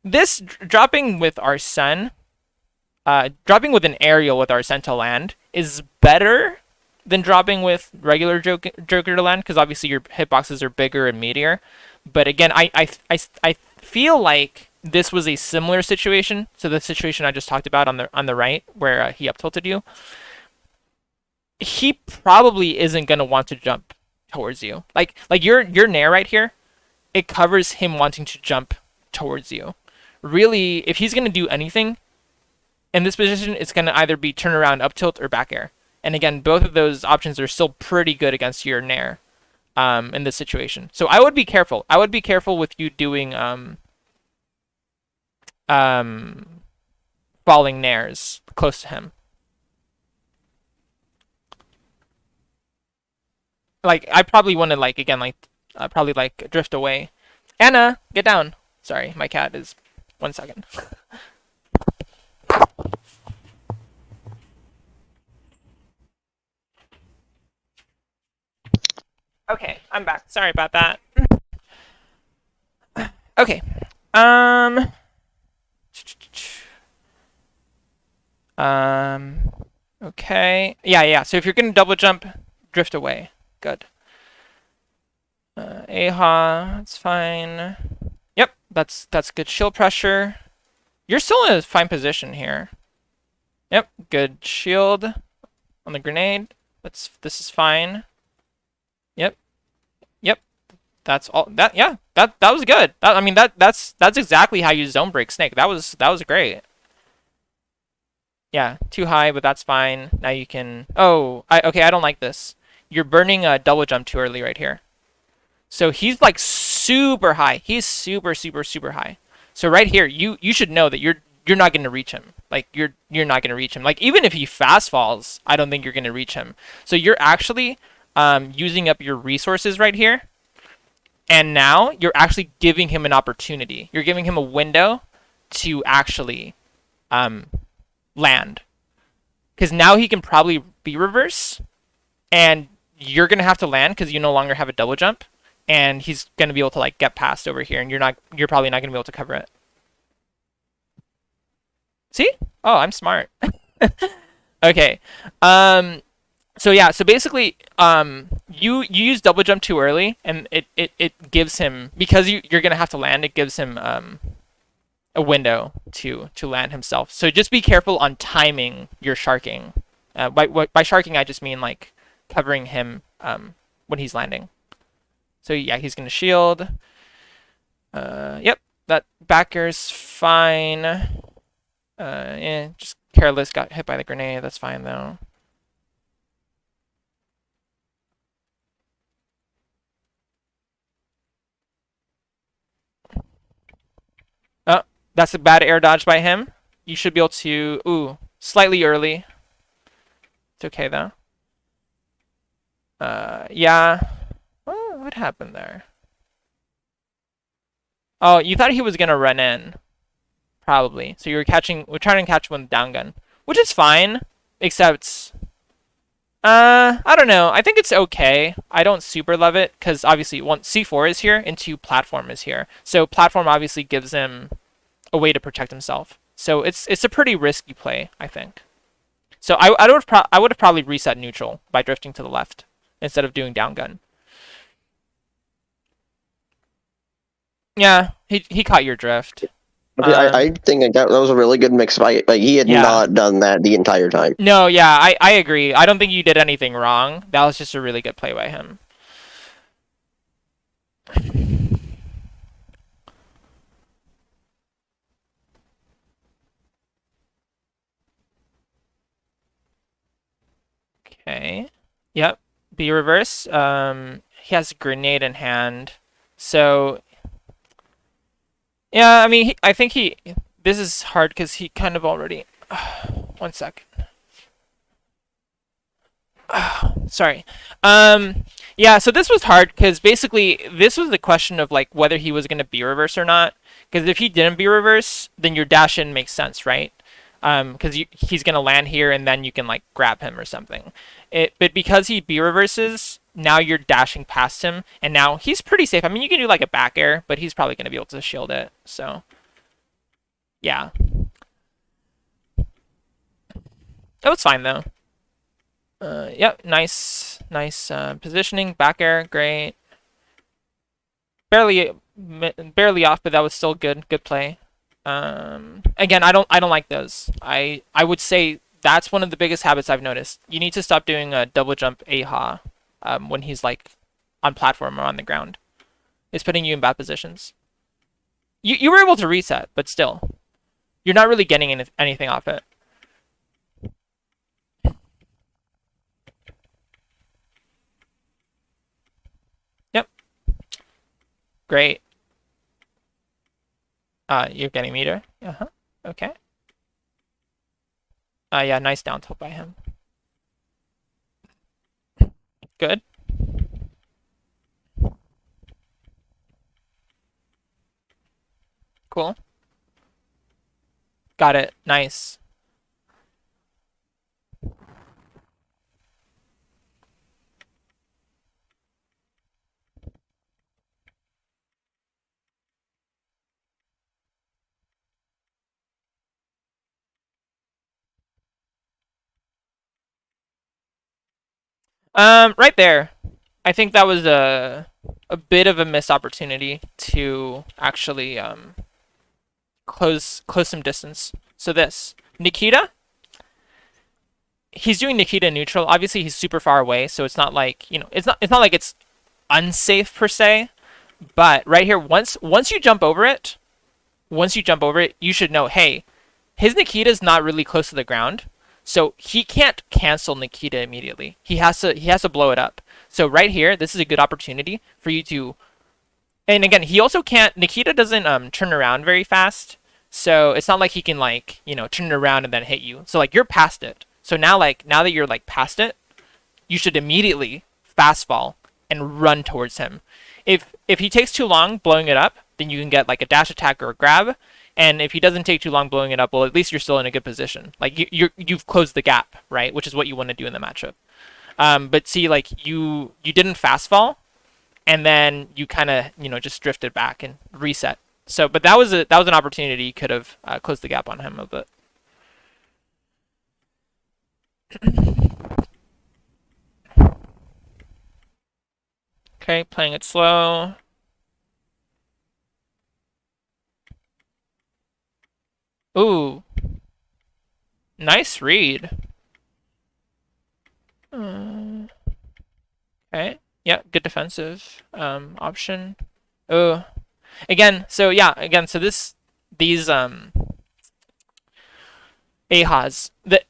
This dropping with Arsene, dropping with an aerial with Arsene to land is better than dropping with regular Joker to land because obviously your hitboxes are bigger and meatier. But again, I feel like this was a similar situation, so the situation I just talked about on the right, where he up tilted you, he probably isn't gonna want to jump towards you. Like your nair right here, it covers him wanting to jump towards you. Really, if he's gonna do anything in this position, it's gonna either be turn around, up tilt, or back air. And again, both of those options are still pretty good against your nair in this situation. So I would be careful. I would be careful with you doing falling nairs close to him. Like, I probably want to, like, again, like, probably, like, drift away. Anna, get down. Sorry, my cat is... 1 second. Okay, I'm back. Sorry about that. Okay. Okay. Yeah. So if you're gonna double jump, drift away. Good. Aha, that's fine. Yep, that's good shield pressure. You're still in a fine position here. Yep, good shield on the grenade. This is fine. Yep. That's all. That was good. I mean that's exactly how you zone break Snake. That was great. Yeah, too high, but that's fine. Now you can. Oh, okay. I don't like this. You're burning a double jump too early right here. So he's like super high. He's super high. So right here, you should know that you're not going to reach him. Like you're not going to reach him. Like even if he fast falls, I don't think you're going to reach him. So you're actually using up your resources right here. And now you're actually giving him an opportunity. You're giving him a window to actually land. Because now he can probably be reverse. And you're going to have to land because you no longer have a double jump. And he's going to be able to like get past over here. And you're probably not going to be able to cover it. See? Oh, I'm smart. Okay. So yeah, so basically, you use double jump too early, and it gives him, because you're gonna have to land, it gives him a window to land himself. So just be careful on timing your sharking. By sharking, I just mean like covering him when he's landing. So yeah, he's gonna shield. Yep, that back air's fine. Yeah, just careless, got hit by the grenade. That's fine though. Oh, that's a bad air dodge by him. You should be able to... Ooh, slightly early. It's okay, though. Yeah. Oh, what happened there? Oh, you thought he was gonna run in. Probably. So you were trying to catch one with down gun. Which is fine. Except... I don't know. I think it's okay. I don't super love it, because obviously, one, C4 is here, and 2, platform is here. So platform obviously gives him a way to protect himself. So it's a pretty risky play, I think. So I would have probably reset neutral by drifting to the left instead of doing down gun. Yeah, he caught your drift. I think that was a really good mix fight. Like he had not done that the entire time. No, yeah, I agree. I don't think you did anything wrong. That was just a really good play by him. Okay. Yep. B reverse. He has a grenade in hand. So yeah, I mean, I think this is hard because he kind of already... 1 sec. Sorry. Yeah, so this was hard because basically this was the question of like whether he was going to be reverse or not. Because if he didn't be reverse, then your dash in makes sense, right? Because he's going to land here and then you can like grab him or something. But because he B reverses, now you're dashing past him, and now he's pretty safe. I mean, you can do like a back air, but he's probably going to be able to shield it. So, yeah. That was fine though. Yep, nice positioning. Back air, great. Barely off, but that was still good. Good play. Again, I don't like those. I would say that's one of the biggest habits I've noticed. You need to stop doing a double jump AHA when he's like on platform or on the ground. It's putting you in bad positions. You were able to reset, but still, you're not really getting anything off it. Yep. Great. You're getting meter. Uh-huh. Okay. Yeah, nice down tilt by him. Good. Cool. Got it. Nice. Right there. I think that was a bit of a missed opportunity to actually close some distance. So this Nikita, he's doing Nikita neutral. Obviously, he's super far away, so it's not like it's not like it's unsafe per se. But right here, once you jump over it, you should know, hey, his Nikita is not really close to the ground, so he can't cancel Nikita immediately. He has to blow it up. So right here, this is a good opportunity for you to. And again, he also can't. Nikita doesn't turn around very fast, so it's not like he can like turn it around and then hit you. So like you're past it. So now now that you're like past it, you should immediately fast fall and run towards him. If he takes too long blowing it up, then you can get like a dash attack or a grab. And if he doesn't take too long blowing it up, well, at least you're still in a good position. Like you've closed the gap, right? Which is what you want to do in the matchup. But see, like you didn't fast fall, and then you kind of just drifted back and reset. So, but that was an opportunity. You could have closed the gap on him a bit. Okay, playing it slow. Ooh, nice read. Okay, yeah, good defensive option. Oh, again, so yeah, again, so these AHAs,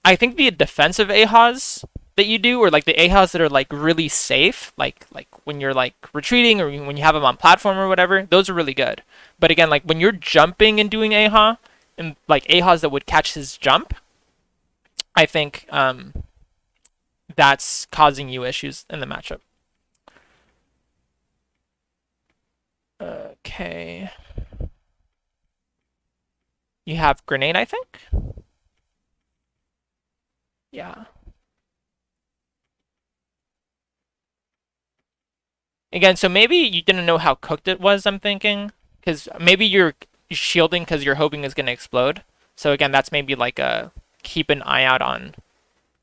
I think the defensive AHAs that you do, or like the AHAs that are like really safe, like when you're like retreating or when you have them on platform or whatever, those are really good. But again, like when you're jumping and doing AHA, and like AHAs that would catch his jump, I think that's causing you issues in the matchup. Okay. You have grenade, I think? Yeah. Again, so maybe you didn't know how cooked it was, I'm thinking. Because maybe you're shielding because you're hoping it's going to explode. So again, that's maybe like a keep an eye out on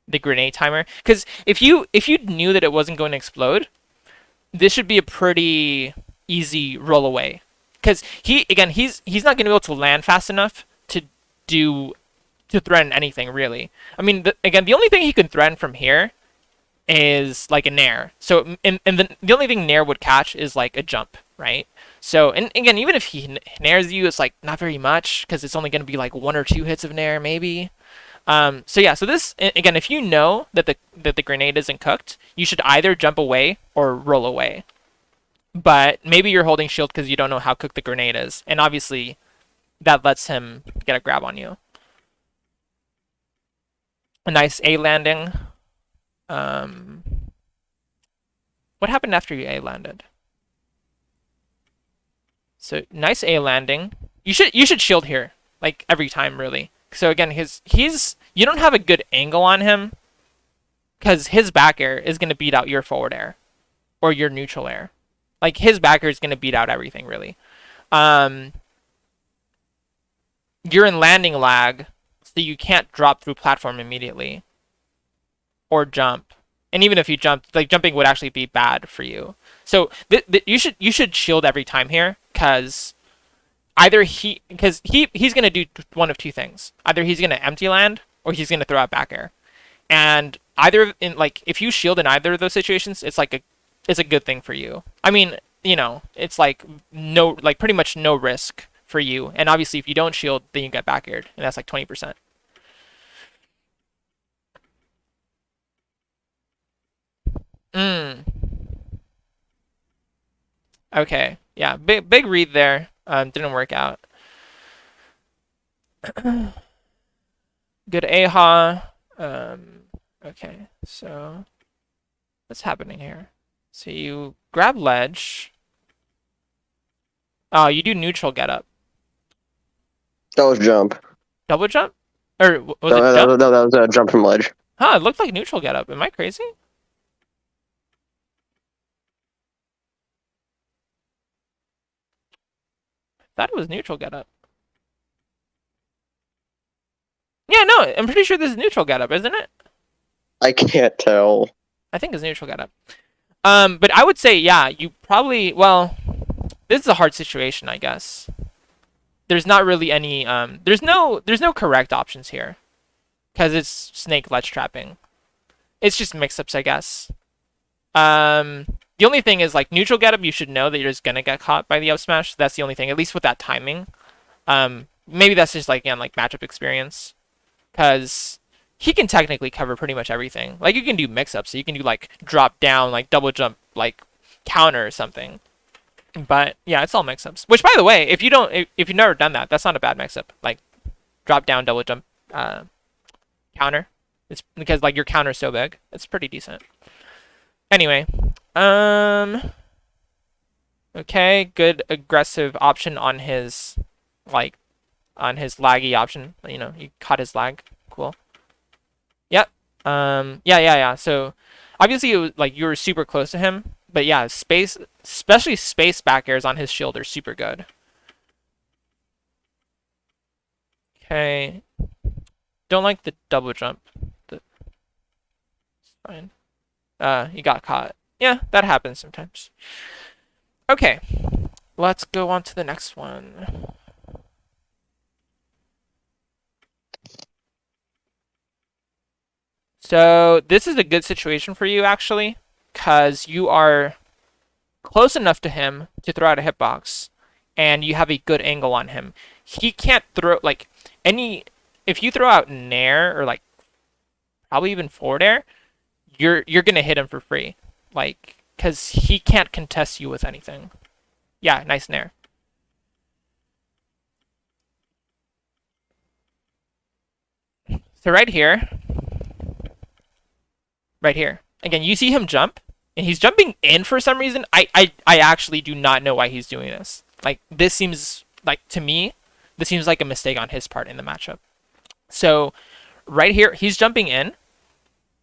the grenade timer. Because if you knew that it wasn't going to explode, this should be a pretty easy roll away. Because he's not going to be able to land fast enough to threaten anything really. I mean, again, the only thing he can threaten from here is like a nair. So and the only thing nair would catch is like a jump, right? So and again, even if he nairs you, it's like not very much because it's only going to be like 1 or 2 hits of nair maybe. So yeah, so this again, if you know that the grenade isn't cooked, you should either jump away or roll away. But maybe you're holding shield because you don't know how cooked the grenade is, and obviously that lets him get a grab on you. A nice A landing. What happened after you A landed? So nice A landing. You should shield here, like every time really. So again, you don't have a good angle on him because his back air is gonna beat out your forward air or your neutral air. Like his back air is gonna beat out everything really. You're in landing lag, so you can't drop through platform immediately or jump. And even if you jump, like jumping would actually be bad for you. So you should shield every time here, because either because he's gonna do one of two things. Either he's gonna empty land or he's gonna throw out back air. And either in like if you shield in either of those situations, it's a good thing for you. I mean, it's like no like pretty much no risk for you. And obviously if you don't shield, then you get back aired, and that's like 20%. Mm. Okay. Yeah. Big read there. Didn't work out. Good AHA. Okay. So what's happening here? So you grab ledge. Oh, you do neutral get up. That was jump. Double jump? Or was No, it jump? that was a jump from ledge. Huh, it looked like neutral get up. Am I crazy? Thought it was neutral get up. Yeah, no, I'm pretty sure this is neutral get up, isn't it? I can't tell. I think it's neutral get up. But I would say, yeah, you probably, well, this is a hard situation, I guess. There's not really any, there's no correct options here. Because it's snake ledge trapping. It's just mix-ups, I guess. The only thing is, like, neutral get up, you should know that you're just gonna get caught by the up smash. That's the only thing, at least with that timing. Maybe that's just, like, again, like, matchup experience. Because he can technically cover pretty much everything. Like, you can do mix-ups, so you can do, like, drop down, like, double jump, like, counter or something. But, yeah, it's all mix-ups. Which, by the way, if you've never done that, that's not a bad mix-up. Like, drop down, double jump, counter. It's because, like, your counter's so big. It's pretty decent. Anyway, okay, good aggressive option on his, like, on his laggy option. You caught his lag. Cool. Yep. Yeah. So, obviously, it was, like, you were super close to him. But yeah, especially space back airs on his shield are super good. Okay. Don't like the double jump. It's fine. You got caught. Yeah, that happens sometimes. Okay. Let's go on to the next one. So this is a good situation for you, actually, because you are close enough to him to throw out a hitbox, and you have a good angle on him. He can't throw, like, if you throw out nair, or, like, probably even forward air, you're gonna hit him for free. Like, because he can't contest you with anything. Yeah, nice nair. So right here, again, you see him jump, and he's jumping in for some reason. I actually do not know why he's doing this. Like, this seems, like, to me, this seems like a mistake on his part in the matchup. So right here, he's jumping in.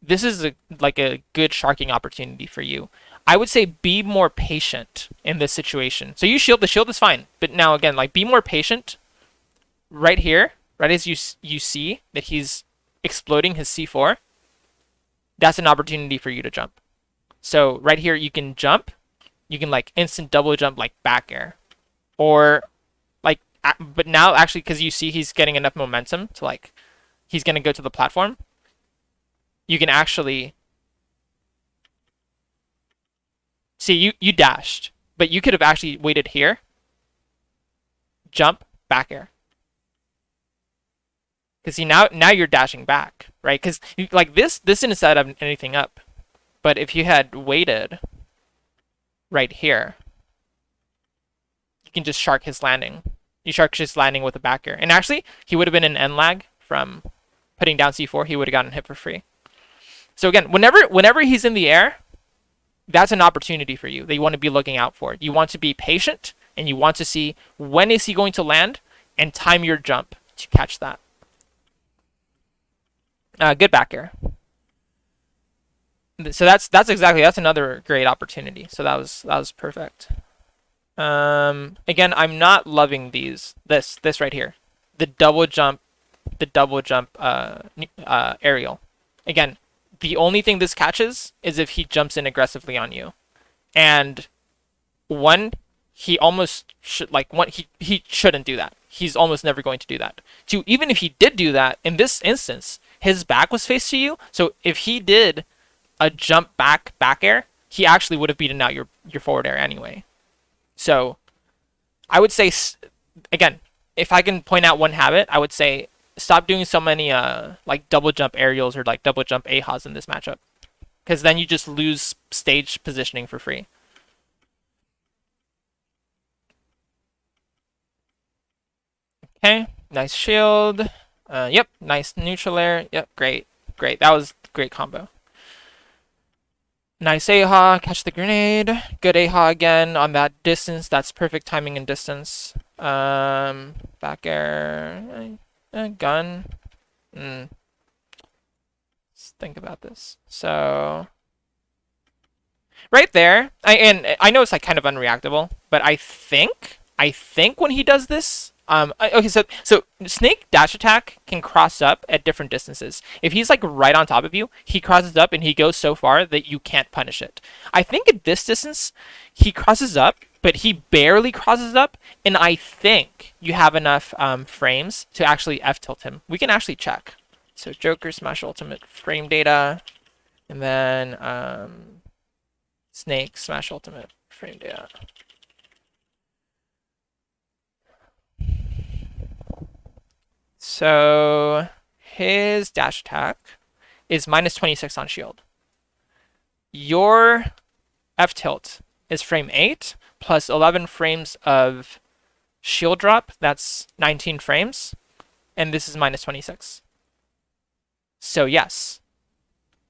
This is like a good sharking opportunity for you. I would say be more patient in this situation. So you shield, the shield is fine. But now again, like, be more patient right here, right as you see that he's exploding his C4. That's an opportunity for you to jump. So right here, you can jump. You can, like, instant double jump, like, back air. Or, like, but now actually, because you see he's getting enough momentum to, like, he's going to go to the platform. You can actually see you dashed, but you could have actually waited here, jump, back air. Because see, now you're dashing back, right? Because, like, this didn't set anything up. But if you had waited right here, you can just shark his landing. You shark his landing with a back air. And actually, he would have been an end lag from putting down C4. He would have gotten hit for free. So again, whenever he's in the air, that's an opportunity for you that you want to be looking out for. You want to be patient, and you want to see when is he going to land, and time your jump to catch that. Good back air. So that's another great opportunity. So that was perfect. Again, I'm not loving this right here, the double jump aerial. Again, the only thing this catches is if he jumps in aggressively on you, and one, he almost should he shouldn't do that. He's almost never going to do that. Two, even if he did do that, in this instance, his back was faced to you. So if he did a jump back air, he actually would have beaten out your forward air anyway. So I would say, again, if I can point out one habit, I would say stop doing so many like double jump aerials or like double jump ahas in this matchup, because then you just lose stage positioning for free. Okay, nice shield. Yep, nice neutral air. Yep, great. That was great combo. Nice AHA, catch the grenade. Good AHA again on that distance. That's perfect timing and distance. Back air, gun. Let's think about this. So right there, I know it's like kind of unreactable, but I think when he does this, okay, so Snake dash attack can cross up at different distances. If he's like right on top of you, he crosses up and he goes so far that you can't punish it. I think at this distance, he crosses up, but he barely crosses up, and I think you have enough frames to actually F-tilt him. We can actually check. So Joker Smash Ultimate frame data, and then Snake Smash Ultimate frame data. So his dash attack is -26 on shield. Your F-tilt is frame 8 plus 11 frames of shield drop. That's 19 frames. And this is -26. So yes,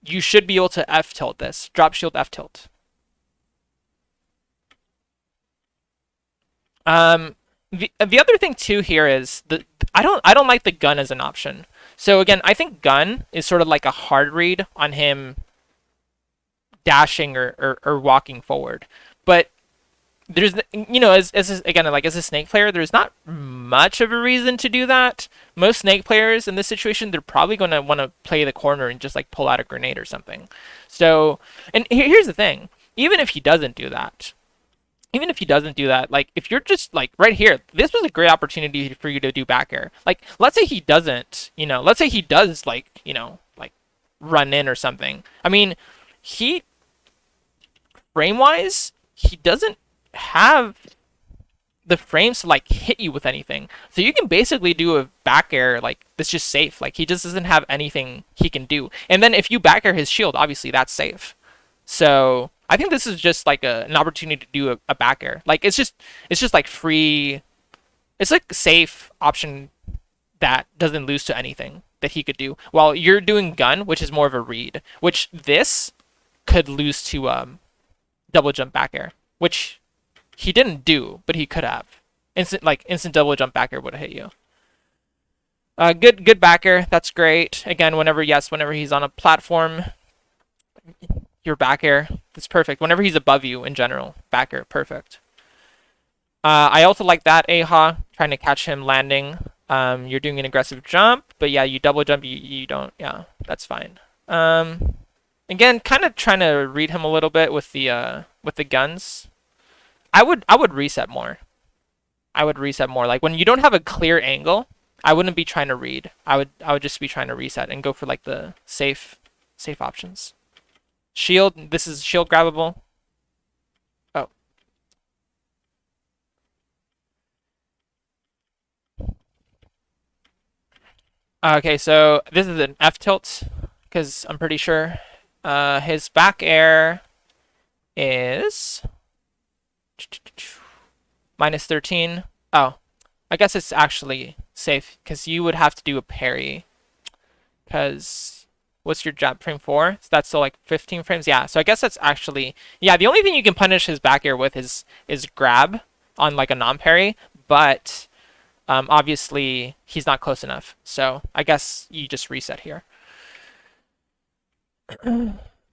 you should be able to F-tilt this. Drop shield F-tilt. The other thing too here is I don't like the gun as an option. So again, I think gun is sort of like a hard read on him dashing or walking forward. But there's, you know, as a Snake player, there's not much of a reason to do that. Most Snake players in this situation, they're probably going to want to play the corner and just like pull out a grenade or something. So, and here's the thing, even if he doesn't do that, like if you're just like right here, this was a great opportunity for you to do back air. Like let's say he doesn't, let's say he does like, like run in or something. I mean, frame wise, he doesn't have the frames to like hit you with anything. So you can basically do a back air like that's just safe. Like he just doesn't have anything he can do. And then if you back air his shield, obviously that's safe. So I think this is just like an opportunity to do a back air. Like it's just like free. It's like a safe option that doesn't lose to anything that he could do. While you're doing gun, which is more of a read, which this could lose to double jump back air, which he didn't do, but he could have. Instant double jump back air would have hit you. Good back air. That's great. Again, whenever he's on a platform, your back air, that's perfect. Whenever he's above you in general, back air, perfect. I also like that AHA, trying to catch him landing. You're doing an aggressive jump, but yeah, you double jump, you don't, yeah, that's fine. Again, kind of trying to read him a little bit with the guns. I would reset more. Like when you don't have a clear angle, I wouldn't be trying to read. I would just be trying to reset and go for like the safe options. Shield, this is shield grabbable. Oh. Okay, so this is an F-tilt, because I'm pretty sure his back air is -13. Oh, I guess it's actually safe, because you would have to do a parry, because what's your jump, frame 4? So that's still like 15 frames. Yeah, so I guess that's actually, yeah, the only thing you can punish his back air with is grab on like a non-parry, but obviously he's not close enough. So I guess you just reset here.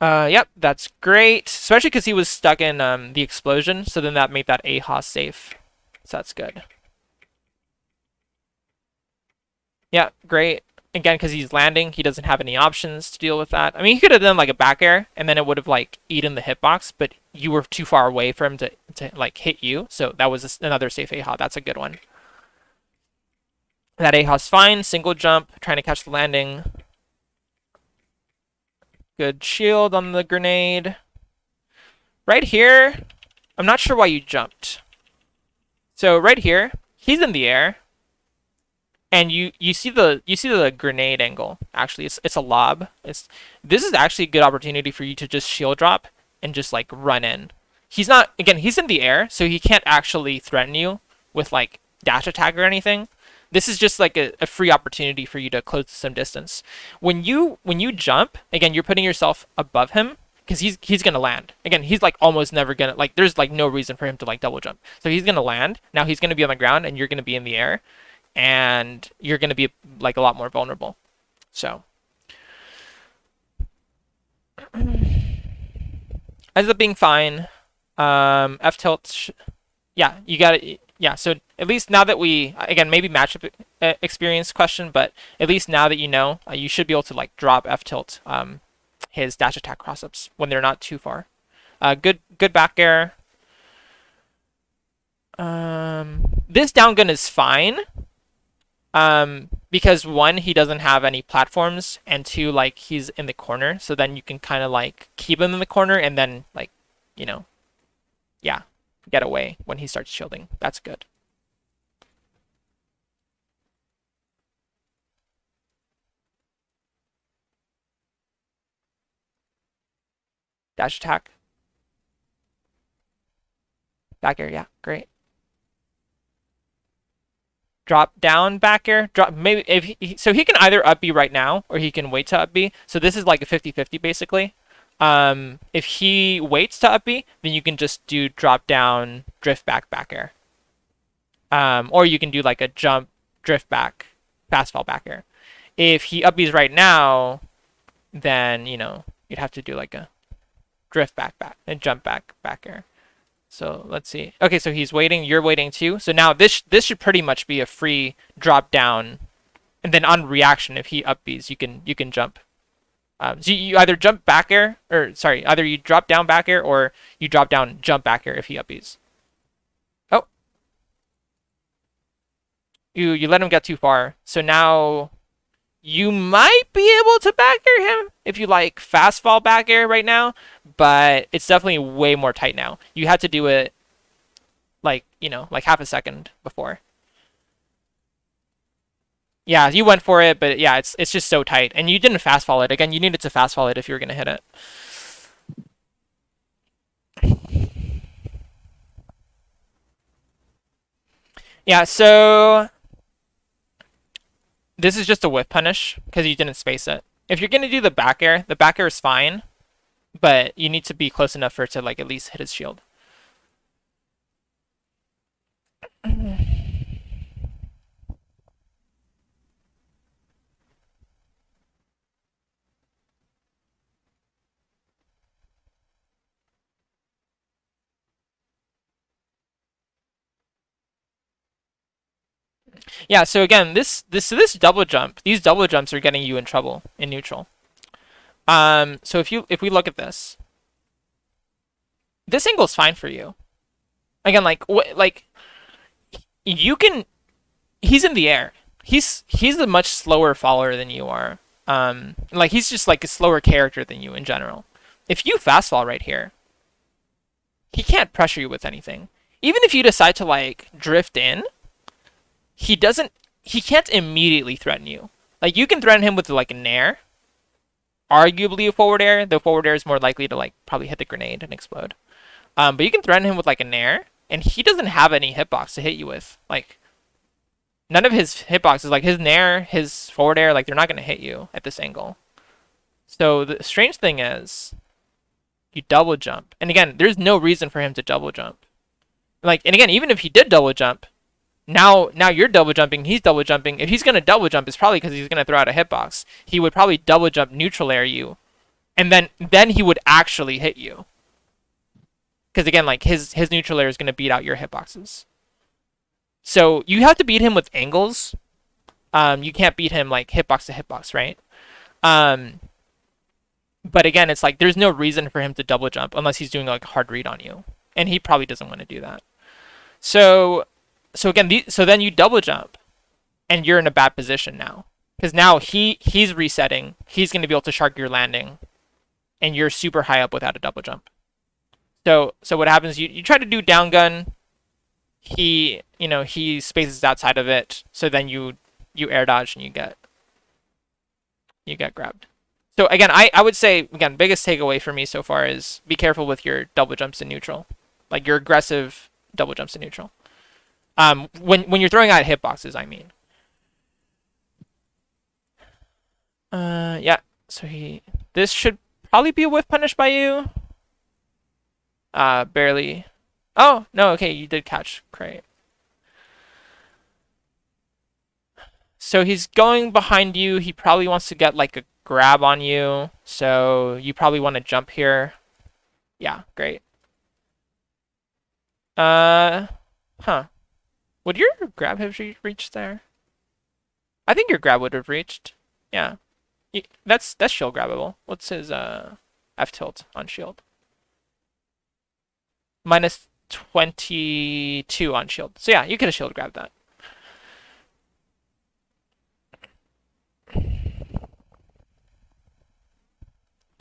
Yep, that's great, especially because he was stuck in the explosion, so then that made that AHA safe. So that's good. Yeah, great. Again, because he's landing, he doesn't have any options to deal with that. I mean, he could have done like a back air, and then it would have like eaten the hitbox, but you were too far away for him to to like hit you. So that was another safe AHA. That's a good one. That AHA's fine. Single jump, trying to catch the landing. Good shield on the grenade. Right here, I'm not sure why you jumped. So right here, he's in the air, and you see the grenade angle. Actually, it's a lob. This is actually a good opportunity for you to just shield drop and just like run in. He's not, again, he's in the air, so he can't actually threaten you with like dash attack or anything. This is just like a free opportunity for you to close some distance. When you jump, again, you're putting yourself above him because he's gonna land. Again, he's like almost never gonna, like, there's like no reason for him to like double jump. So he's gonna land. Now he's gonna be on the ground and you're gonna be in the air, and you're gonna be like a lot more vulnerable. So ends up being fine. F tilt, yeah, you got it. Yeah, so at least now that we, again, maybe matchup experience question, but at least now that you know, you should be able to like drop F tilt his dash attack cross-ups when they're not too far. Good back air. This down gun is fine. Because one, he doesn't have any platforms, and two, like, he's in the corner, so then you can kind of like keep him in the corner and then like, you know, yeah, get away when he starts shielding. That's good. Dash attack. Back air, yeah, great. Drop down back air. Drop, maybe if so he can either up B right now or he can wait to up B. So this is like a 50-50 basically. If he waits to up B, then you can just do drop down, drift back air. Or you can do like a jump, drift back, fast fall back air. If he up B's right now, then you know you'd have to do like a drift back and jump back air. So let's see. Okay, so he's waiting. You're waiting too. So now this should pretty much be a free drop down, and then on reaction, if he up B's, you can jump. So you either jump back air, or sorry, either you drop down back air or you drop down jump back air if he up B's. Oh, you let him get too far. So now you might be able to back air him if you like fast fall back air right now, but it's definitely way more tight now. You had to do it like, you know, like half a second before. Yeah, you went for it, but yeah, it's just so tight. And you didn't fast fall it. Again, you needed to fast fall it if you were going to hit it. Yeah, so this is just a whiff punish because you didn't space it. If you're going to do the back air is fine, but you need to be close enough for it to like at least hit his shield. Yeah, so again, this double jump, these double jumps are getting you in trouble in neutral. So if we look at this angle's fine for you. Again, you can, he's in the air. He's a much slower faller than you are. Like he's just like a slower character than you in general. If you fast fall right here, he can't pressure you with anything. Even if you decide to like drift in, he can't immediately threaten you. Like you can threaten him with like a nair, arguably a forward air. The forward air is more likely to like probably hit the grenade and explode. But you can threaten him with like a nair, and he doesn't have any hitbox to hit you with. Like none of his hitboxes, like his nair, his forward air, like they're not gonna hit you at this angle. So the strange thing is, you double jump, and again, there's no reason for him to double jump. Like, and again, even if he did double jump, now you're double jumping, he's double jumping. If he's gonna double jump, it's probably because he's gonna throw out a hitbox. He would probably double jump, neutral air you, and then he would actually hit you. Because again, like his neutral air is gonna beat out your hitboxes. So you have to beat him with angles. You can't beat him like hitbox to hitbox, right? But again, it's like there's no reason for him to double jump unless he's doing like a hard read on you. and he probably doesn't want to do that. So again, so then you double jump, and you're in a bad position now, because now he's resetting. He's going to be able to shark your landing, and you're super high up without a double jump. So what happens? You try to do down gun. He spaces outside of it. So then you air dodge and you get grabbed. So again, I would say, again, biggest takeaway for me so far is be careful with your double jumps in neutral, like your aggressive double jumps in neutral. When you're throwing out hitboxes, I mean. Yeah. So this should probably be a whiff punish by you. Barely. Oh no. Okay, you did catch. Great. So he's going behind you. He probably wants to get like a grab on you. So you probably want to jump here. Yeah, great. Huh. Would your grab have reached there? I think your grab would have reached. Yeah. That's shield grabbable. What's his F tilt on shield? Minus 22 on shield. So yeah, you could have shield grabbed that.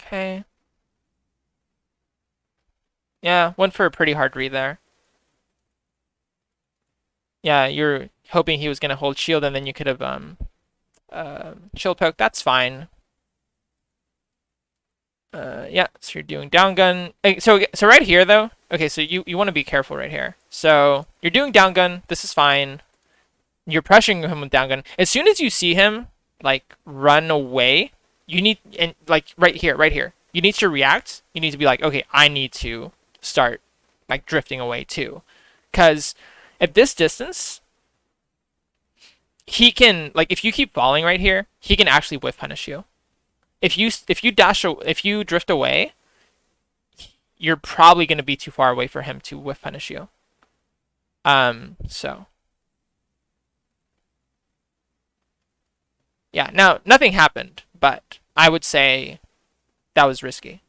Okay. Yeah, went for a pretty hard read there. Yeah, you're hoping he was gonna hold shield, and then you could have shield poke. That's fine. Yeah, so you're doing down gun. So right here though. Okay, so you want to be careful right here. So you're doing down gun. This is fine. You're pressuring him with down gun. As soon as you see him like run away, you need, and like right here, you need to react. You need to be like, okay, I need to start like drifting away too, because at this distance, he can, like, if you keep falling right here, he can actually whiff punish you. If you drift away, you're probably going to be too far away for him to whiff punish you. So yeah, now nothing happened, but I would say that was risky.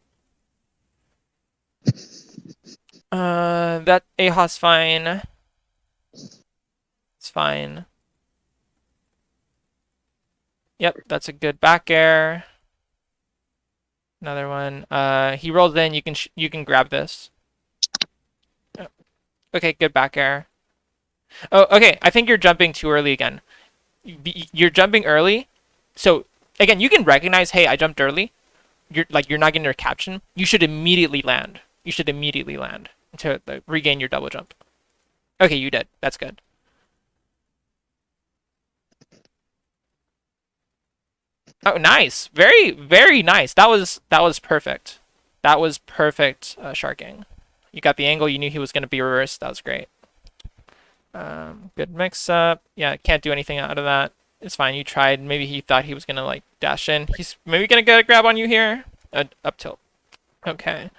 That Aha's fine. It's fine. Yep, that's a good back air. Another one. He rolls in. You can grab this. Okay, good back air. Oh, okay. I think you're jumping too early again. You're jumping early, so again, you can recognize, hey, I jumped early. You're not getting your caption. You should immediately land. You should immediately land to regain your double jump. Okay, you did. That's good. Oh, nice. Very, very nice. That was perfect. That was perfect sharking. You got the angle. You knew he was going to be reversed. That was great. Good mix up. Yeah, can't do anything out of that. It's fine. You tried. Maybe he thought he was going to like dash in. He's maybe going to get a grab on you here. Up tilt. Okay.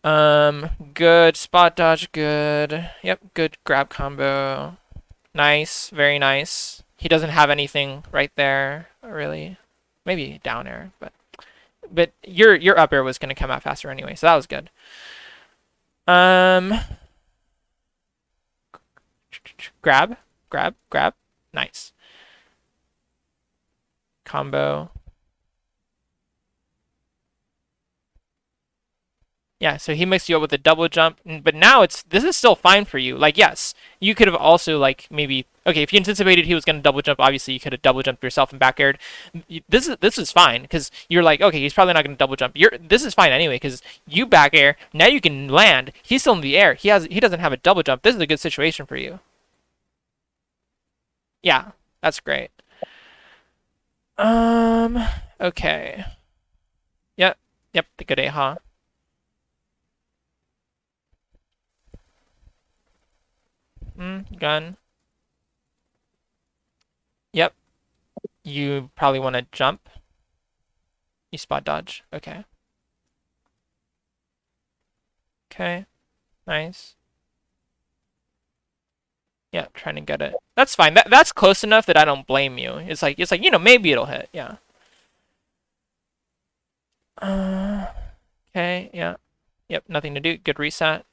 Good spot dodge. Good. Yep. Good grab combo. Nice. Very nice. He doesn't have anything right there, really. Maybe down air, but your up air was gonna come out faster anyway, so that was good. Grab. Nice. Combo. Yeah, so he mixed you up with a double jump, but now this is still fine for you. Like, yes, you could have also like maybe, okay, if you anticipated he was going to double jump, obviously you could have double jumped yourself and back aired. This is fine because you're like, okay, he's probably not going to double jump. This is fine anyway because you back air, now you can land. He's still in the air. He doesn't have a double jump. This is a good situation for you. Yeah, that's great. Okay. Yep, the good Aha. Gun. Yep. You probably want to jump. You spot dodge. Okay. Okay. Nice. Yeah, trying to get it. That's fine. That's close enough that I don't blame you. It's like maybe it'll hit. Yeah. Okay. Yeah. Yep. Nothing to do. Good reset.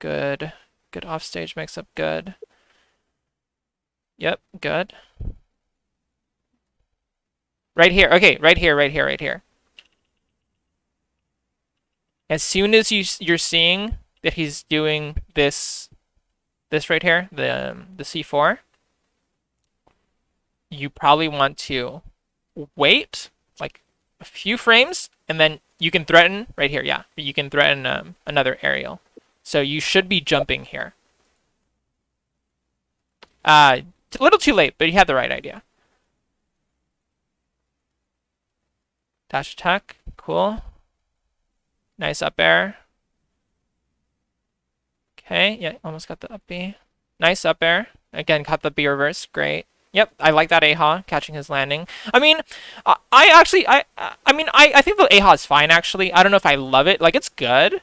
good. Good offstage mix-up, good. Yep, good. Right here, okay, right here, right here, right here. As soon as you're seeing that he's doing this right here, the c4, you probably want to wait like a few frames, and then you can threaten right here. Yeah, you can threaten another aerial. So you should be jumping here. A little too late, but you had the right idea. Dash attack, cool. Nice up air. Okay, yeah, almost got the up B. Nice up air. Again, caught the B reverse, great. Yep, I like that AHA, catching his landing. I mean, I think the AHA is fine, actually. I don't know if I love it. Like, it's good,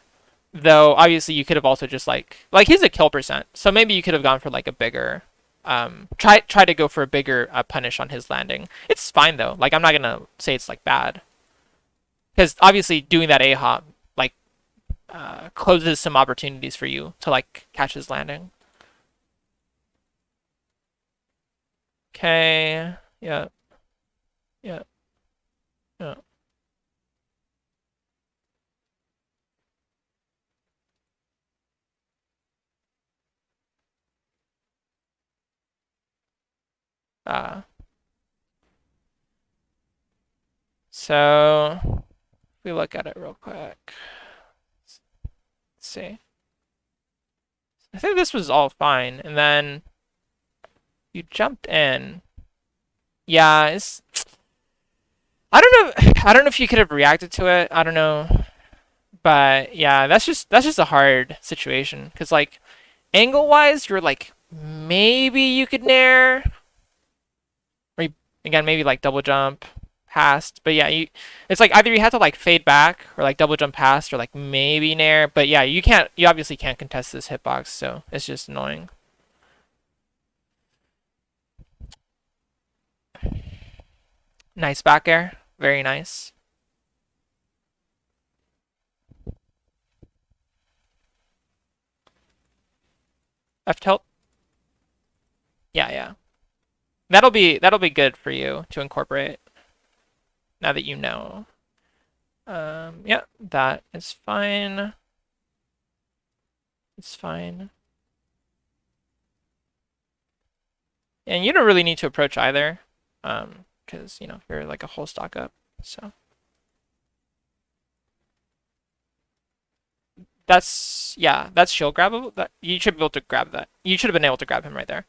though, obviously, you could have also just, like, he's a kill percent, so maybe you could have gone for, like, a bigger, try to go for a bigger punish on his landing. It's fine, though. Like, I'm not gonna say it's, like, bad. Because, obviously, doing that AHA, like, closes some opportunities for you to, like, catch his landing. Okay. Yeah. Yeah. Yeah. Uh, so if we look at it real quick. Let's see. I think this was all fine, and then you jumped in. Yeah, it's. I don't know. I don't know if you could have reacted to it. I don't know, but yeah, that's just a hard situation because like angle wise, you're like maybe you could nair, or again maybe like double jump past. But yeah, it's like either you have to like fade back or like double jump past or like maybe nair. But yeah, you obviously can't contest this hitbox, so it's just annoying. Nice back air, very nice. F tilt. Yeah, yeah. That'll be good for you to incorporate now that you know. Yeah, that is fine. It's fine. And you don't really need to approach either, because you know you're like a whole stock up. So that's shield grabbable. That you should be able to grab that. You should have been able to grab him right there.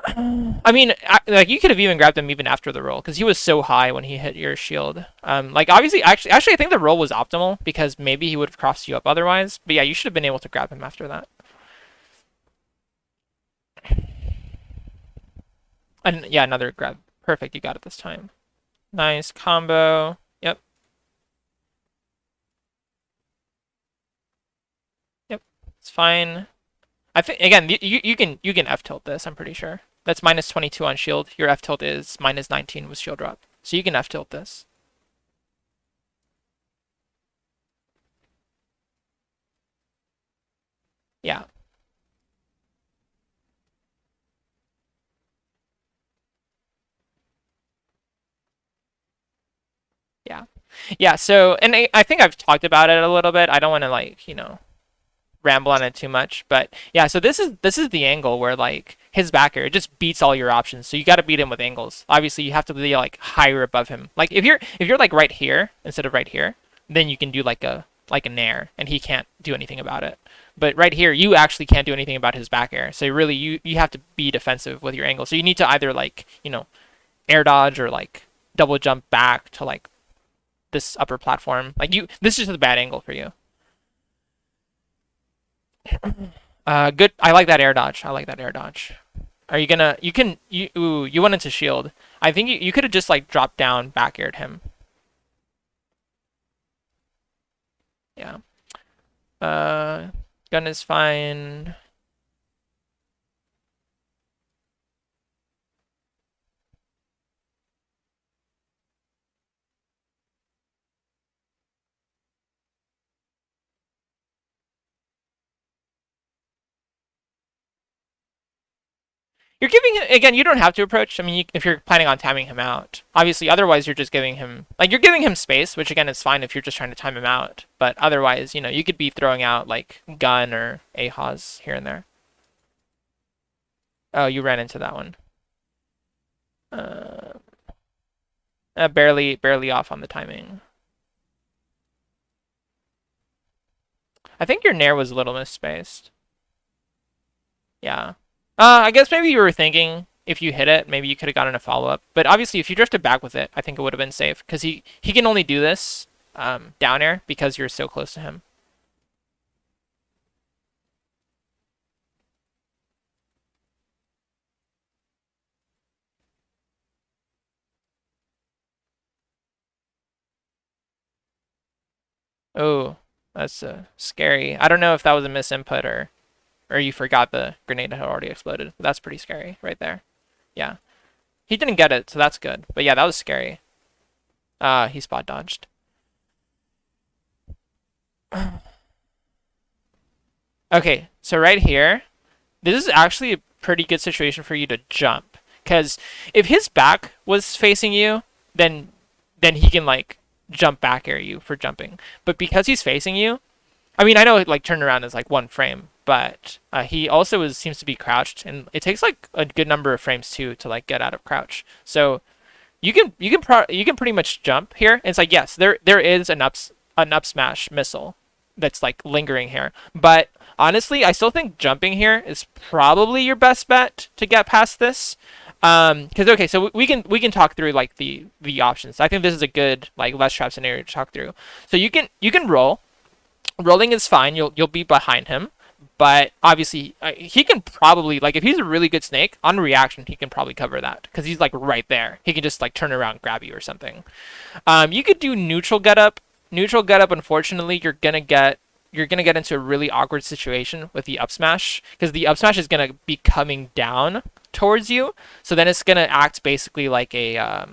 I mean, like you could have even grabbed him even after the roll because he was so high when he hit your shield. Like obviously, actually, I think the roll was optimal because maybe he would have crossed you up otherwise. But yeah, you should have been able to grab him after that. And yeah, another grab. Perfect, you got it this time. Nice combo. Yep. Yep. It's fine. I think again, you can F tilt this. I'm pretty sure that's minus 22 on shield. Your F tilt is minus 19 with shield drop, so you can F tilt this. Yeah, yeah, yeah. So, and I think I've talked about it a little bit. I don't want to like ramble on it too much, but yeah. So this is the angle where like his backer it just beats all your options. So you got to beat him with angles. Obviously, you have to be like higher above him. Like if you're like right here instead of right here, then you can do like a nair, and he can't do anything about it. But right here, you actually can't do anything about his back air. So really, you have to be defensive with your angle. So you need to either like air dodge or like double jump back to like this upper platform. Like this is just a bad angle for you. Good. I like that air dodge. I like that air dodge. Are you gonna? You can. Ooh, you went into shield. I think you could have just like dropped down, back aired him. Yeah. Uh, gun is fine. You're giving him, again, you don't have to approach. I mean, if you're planning on timing him out. Obviously, otherwise you're just giving him, like, you're giving him space, which again is fine if you're just trying to time him out. But otherwise, you could be throwing out, like, Gun or Ahaz here and there. Oh, you ran into that one. Barely off on the timing. I think your Nair was a little misspaced. Yeah. I guess maybe you were thinking if you hit it, maybe you could have gotten a follow-up. But obviously, if you drifted back with it, I think it would have been safe. Because he can only do this down air because you're so close to him. Oh, that's scary. I don't know if that was a misinput or you forgot the grenade had already exploded. But that's pretty scary right there. Yeah. He didn't get it, so that's good. But yeah, that was scary. He spot dodged. Okay, so right here, this is actually a pretty good situation for you to jump. Because if his back was facing you, then he can, like, jump back air you for jumping. But because he's facing you, I mean, I know, like, turnaround is, like, 1 frame, but he also seems to be crouched, and it takes, like, a good number of frames, too, to, like, get out of crouch. So you can pretty much jump here. And it's like, yes, there is an up smash missile that's, like, lingering here. But honestly, I still think jumping here is probably your best bet to get past this. Because okay, so we can talk through, like, the options. I think this is a good, like, less trap scenario to talk through. So you can roll. Rolling is fine. You'll be behind him, but obviously he can probably, like, if he's a really good snake on reaction, he can probably cover that because he's, like, right there. He can just, like, turn around, grab you or something. You could do neutral get up. Neutral get up. Unfortunately, you're gonna get into a really awkward situation with the up smash because the up smash is gonna be coming down towards you. So then it's gonna act basically like a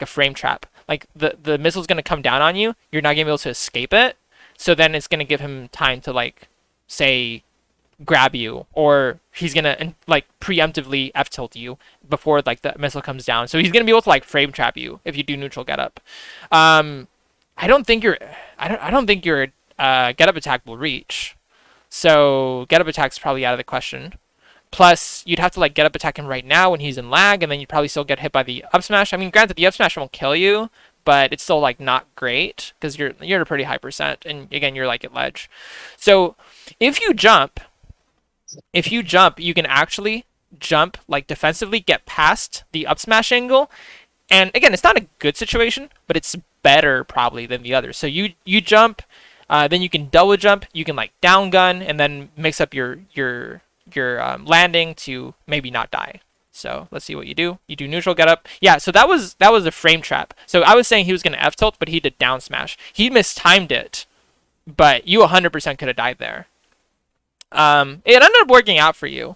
frame trap. Like the missile's gonna come down on you. You're not gonna be able to escape it. So then it's gonna give him time to, like, say, grab you, or he's gonna, like, preemptively F tilt you before, like, the missile comes down. So he's gonna be able to, like, frame trap you if you do neutral get up. I don't think your get up attack will reach. So get up attack's probably out of the question. Plus, you'd have to, like, get up attack him right now when he's in lag, and then you'd probably still get hit by the up smash. I mean, granted, the up smash won't kill you, but it's still, like, not great because you're at a pretty high percent, and again, you're, like, at ledge. So if you jump, you can actually jump, like, defensively, get past the up smash angle, and again, it's not a good situation, but it's better probably than the others. So you jump, then you can double jump, you can, like, down gun, and then mix up your landing to maybe not die. So let's see what you do. You do neutral get up. Yeah, so that was a frame trap. So I was saying he was going to F tilt, but he did down smash. He mistimed it, but you 100% could have died there. It ended up working out for you,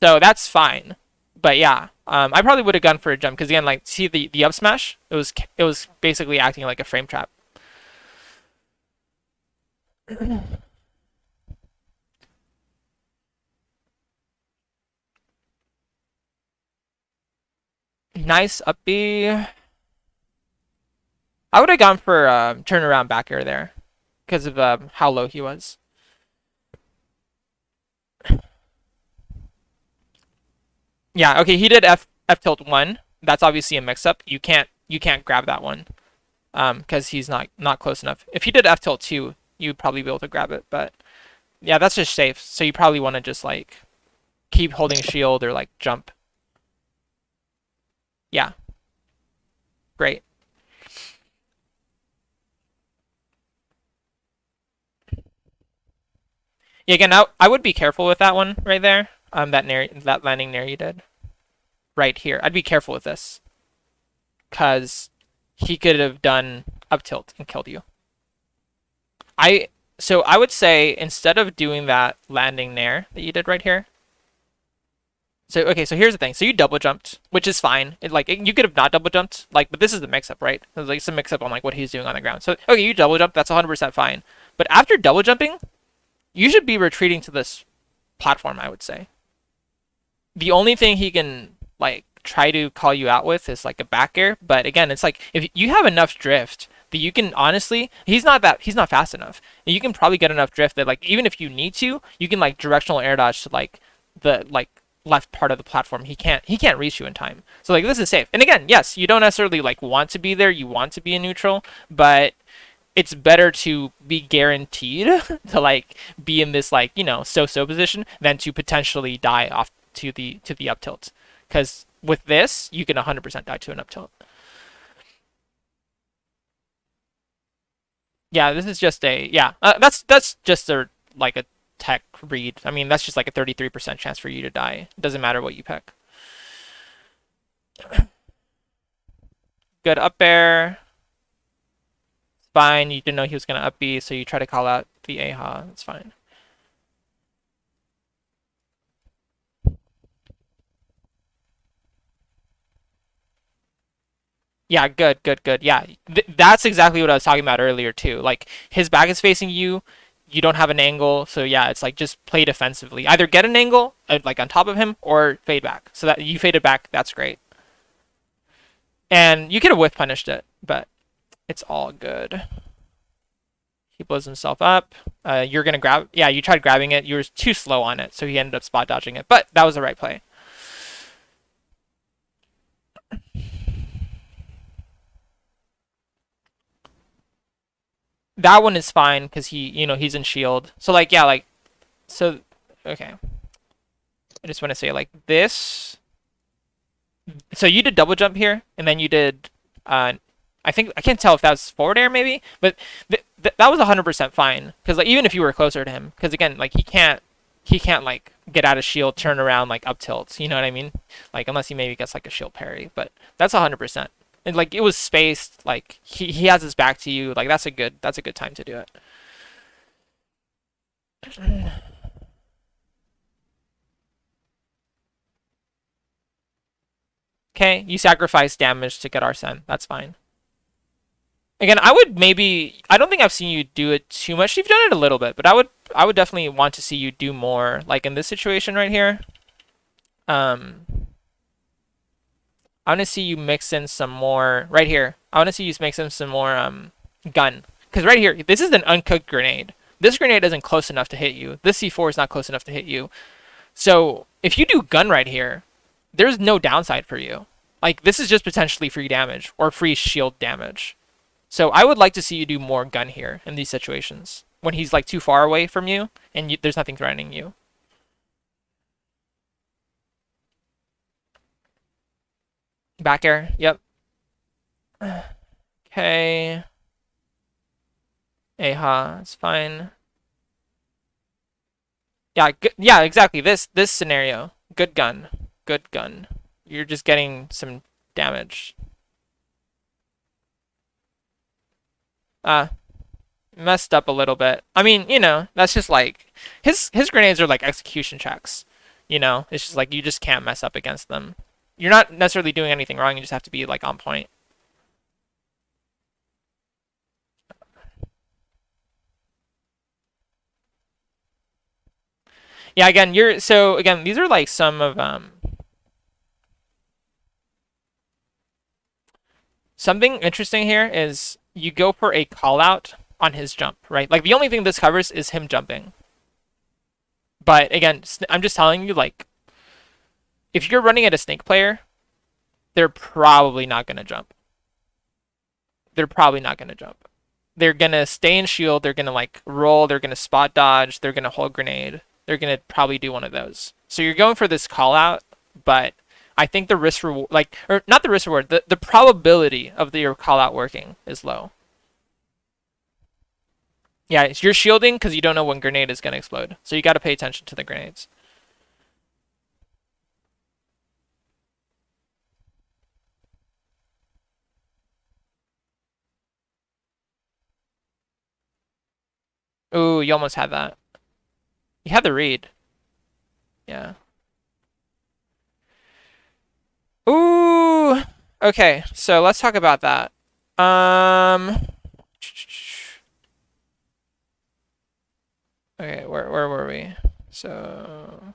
so that's fine. But yeah, I probably would have gone for a jump because again, like, see the up smash, it was basically acting like a frame trap. Nice up B. I would have gone for turnaround back air there because of how low he was. Yeah, okay, he did F tilt 1. That's obviously a mix up. You can't grab that one because he's not close enough. If he did F tilt 2, you'd probably be able to grab it, but yeah, that's just safe. So you probably want to just, like, keep holding shield or, like, jump. Yeah. Great. Yeah, again, I would be careful with that one right there. That landing nair you did. Right here. I'd be careful with this. Because he could have done up tilt and killed you. So I would say instead of doing that landing nair that you did right here. So okay, so here's the thing. So you double jumped, which is fine. You could have not double jumped, like, but this is the mix up, right? It's like some mix up on, like, what he's doing on the ground. So okay, you double jumped, that's 100% fine. But after double jumping, you should be retreating to this platform, I would say. the only thing he can like try to call you out with is like a back air. But again, it's like if you have enough drift that you can honestly, he's not fast enough. And you can probably get enough drift that like even if you need to, you can like directional air dodge to like the like left part of the platform. He can't reach you in time. So like this is safe. And again, yes, you don't necessarily like want to be there. You want to be in neutral, but it's better to be guaranteed to like be in this like so position than to potentially die off to the up tilt, because with this you can 100% die to an up tilt. Yeah, this is just a that's just a like a tech read. I mean that's just like a 33% chance for you to die. It doesn't matter what you pick. Good up air. Fine. You didn't know he was gonna up B, so you try to call out the AHA. That's fine. Yeah, good, good, good. Yeah, that's exactly what I was talking about earlier too. Like his back is facing you, you don't have an angle, so yeah, it's like just play defensively. Either get an angle like on top of him or fade back. So that you faded back, that's great. And you could have whiff punished it, but it's all good. He blows himself up. You're gonna grab. Yeah, you tried grabbing it. You were too slow on it, so he ended up spot dodging it. But that was the right play. That one is fine because he's in shield. So like yeah, like so. Okay. I just want to say like this. So you did double jump here, and then you did. I think I can't tell if that was forward air maybe, but that was 100% fine because like even if you were closer to him, because again like he can't like get out of shield, turn around like up tilts. You know what I mean? Like unless he maybe gets like a shield parry, but that's 100%. And like it was spaced. Like he has his back to you. Like that's a good time to do it. Okay, you sacrifice damage to get Arsene. That's fine. Again, I don't think I've seen you do it too much. You've done it a little bit, but I would definitely want to see you do more. Like in this situation right here. Um, I want to see you mix in some more right here. I want to see you mix in some more gun, because right here, this is an uncooked grenade. This grenade isn't close enough to hit you. This C4 is not close enough to hit you. So if you do gun right here, there's no downside for you. Like this is just potentially free damage or free shield damage. So I would like to see you do more gun here in these situations when he's like too far away from you and there's nothing threatening you. Back air. Yep. Okay. Aha, it's fine. Yeah, yeah, exactly. This scenario. Good gun. Good gun. You're just getting some damage. Ah, messed up a little bit. I mean, that's just like his grenades are like execution checks. It's just like you just can't mess up against them. You're not necessarily doing anything wrong. You just have to be like on point. Yeah, again, these are like some of something interesting here is you go for a call out on his jump, right? Like the only thing this covers is him jumping. But again, I'm just telling you, like, if you're running at a snake player, they're probably not gonna jump. They're probably not gonna jump. They're gonna stay in shield. They're gonna like roll. They're gonna spot dodge. They're gonna hold grenade. They're gonna probably do one of those. So you're going for this call out, but I think the risk reward, like, or not the risk reward, the probability of your call out working is low. Yeah, you're shielding because you don't know when grenade is gonna explode. So you got to pay attention to the grenades. Ooh, you almost had that. You had the read. Yeah. Ooh. Okay, so let's talk about that. Okay, where were we? So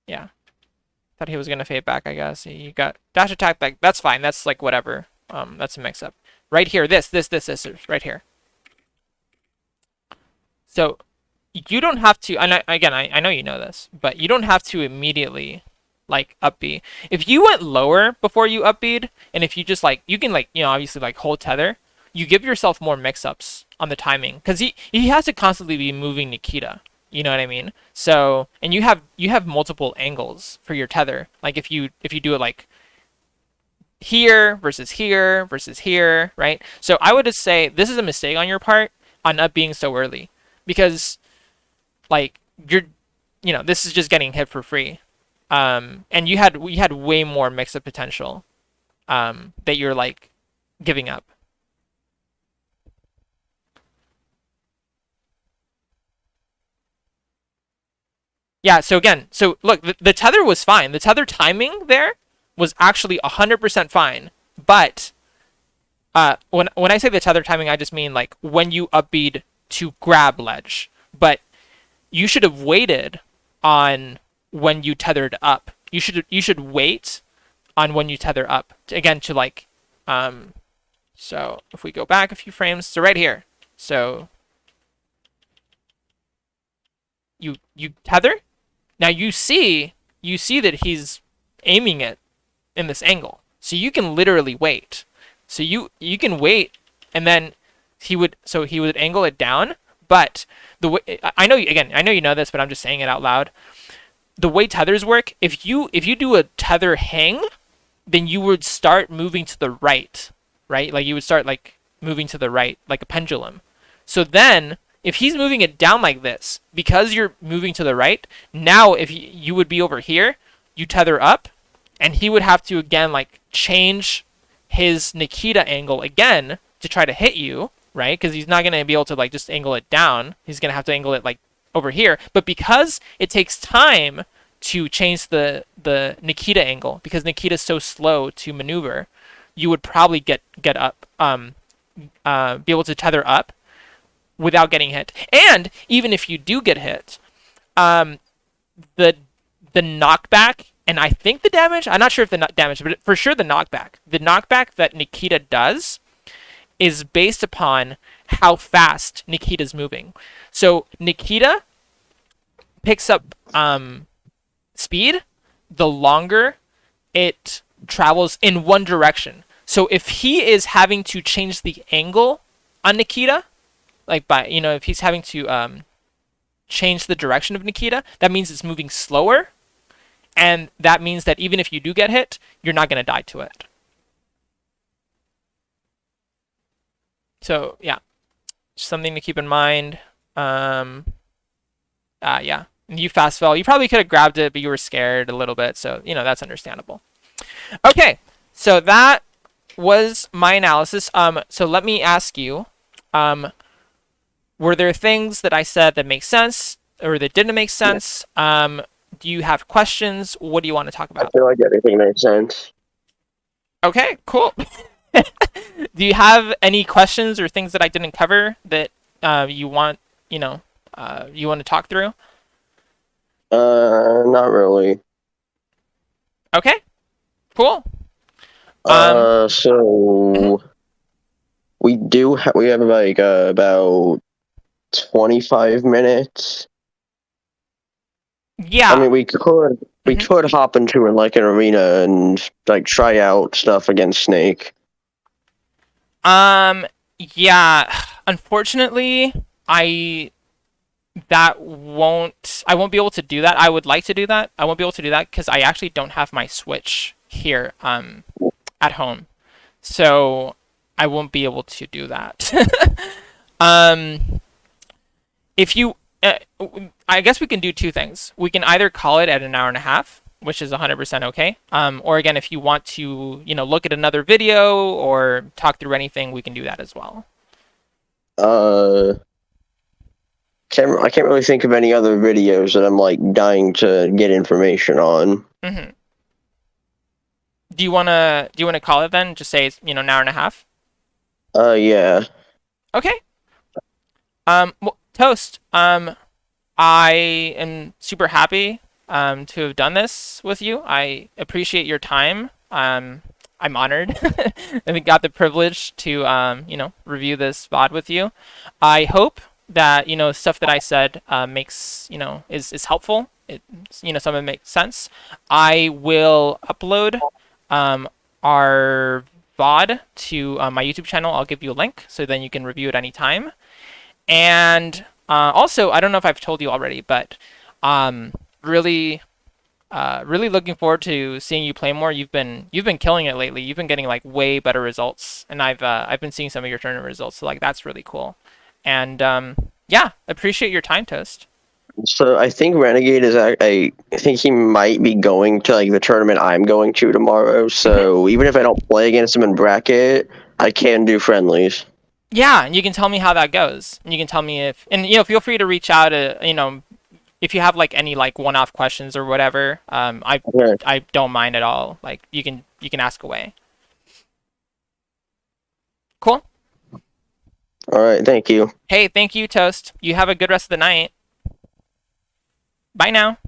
Yeah. Thought he was gonna fade back, I guess. He got dash attack, like that's fine. That's like whatever. That's a mix up. Right here, this right here. So you don't have to, and I know you know this, but you don't have to immediately like up B. If you went lower before you up B'd, and if you just like, you can like, obviously like hold tether, you give yourself more mix-ups on the timing, because he has to constantly be moving Nikita. You know what I mean? So, and you have multiple angles for your tether. Like if you do it like here versus here versus here, right? So I would just say this is a mistake on your part on up being so early, because like this is just getting hit for free. And you had way more mix-up potential that you're like giving up. Yeah, so again, so look, the tether was fine. The tether timing there was actually 100% fine. But when I say the tether timing, I just mean like when you upbeat to grab ledge. But you should have waited on when you tethered up. You should wait on when you tether up again to like so if we go back a few frames, so right here. So you tether. Now you see that he's aiming it in this angle. So you can literally wait. So you can wait, and then he would angle it down. But the way I know you know this, but I'm just saying it out loud. The way tethers work, if you do a tether hang, then you would start moving to the right, right? Like you would start like moving to the right, like a pendulum. So then if he's moving it down like this, because you're moving to the right, now if you would be over here, you tether up, and he would have to again like change his Nikita angle again to try to hit you, right? Because he's not going to be able to like just angle it down. He's going to have to angle it like over here. But because it takes time to change the Nikita angle, because Nikita's so slow to maneuver, you would probably get up, be able to tether up without getting hit. And even if you do get hit, the knockback, and I think the damage, I'm not sure if the damage, but for sure the knockback that Nikita does is based upon how fast Nikita's moving. So Nikita picks up speed the longer it travels in one direction. So if he is having to change the angle on Nikita, like by if he's having to change the direction of Nikita, that means it's moving slower, and that means that even if you do get hit, you're not going to die to it. So yeah, something to keep in mind. Yeah, you fast fell. You probably could have grabbed it, but you were scared a little bit, so that's understandable. Okay, so that was my analysis. So let me ask you, were there things that I said that make sense or that didn't make sense? Do you have questions? What do you want to talk about? I feel like everything makes sense. Okay, cool. Do you have any questions or things that I didn't cover that you want to talk through? Not really. Okay, cool. So we have like about 25 minutes. Yeah. I mean, we could hop into like an arena and like try out stuff against Snake. Yeah. Unfortunately, I won't be able to do that. I would like to do that. I won't be able to do that because I actually don't have my Switch here at home, so I won't be able to do that. If you I guess we can do two things. We can either call it at an hour and a half, which is 100% okay. Or again, if you want to, look at another video or talk through anything, we can do that as well. I can't really think of any other videos that I'm like dying to get information on. Mm-hmm. Do you wanna call it then? Just say it's an hour and a half. Yeah. Okay. Well, Toast. I am super happy to have done this with you. I appreciate your time. I'm honored that we got the privilege to, review this VOD with you. I hope that, stuff that I said makes, is helpful. Some of it makes sense. I will upload our VOD to my YouTube channel. I'll give you a link so then you can review it anytime. And also, I don't know if I've told you already, but really really looking forward to seeing you play more. You've been killing it lately. You've been getting like way better results, and I've been seeing some of your tournament results. So like that's really cool. And yeah, appreciate your time, Toast. So I think Renegade is. I think he might be going to like the tournament I'm going to tomorrow. So even if I don't play against him in bracket, I can do friendlies. Yeah, and you can tell me how that goes. And you can tell me if, and feel free to reach out. If you have like any like one-off questions or whatever, Okay. I don't mind at all. Like you can ask away. Cool. All right. Thank you. Hey, thank you, Toast. You have a good rest of the night. Bye now.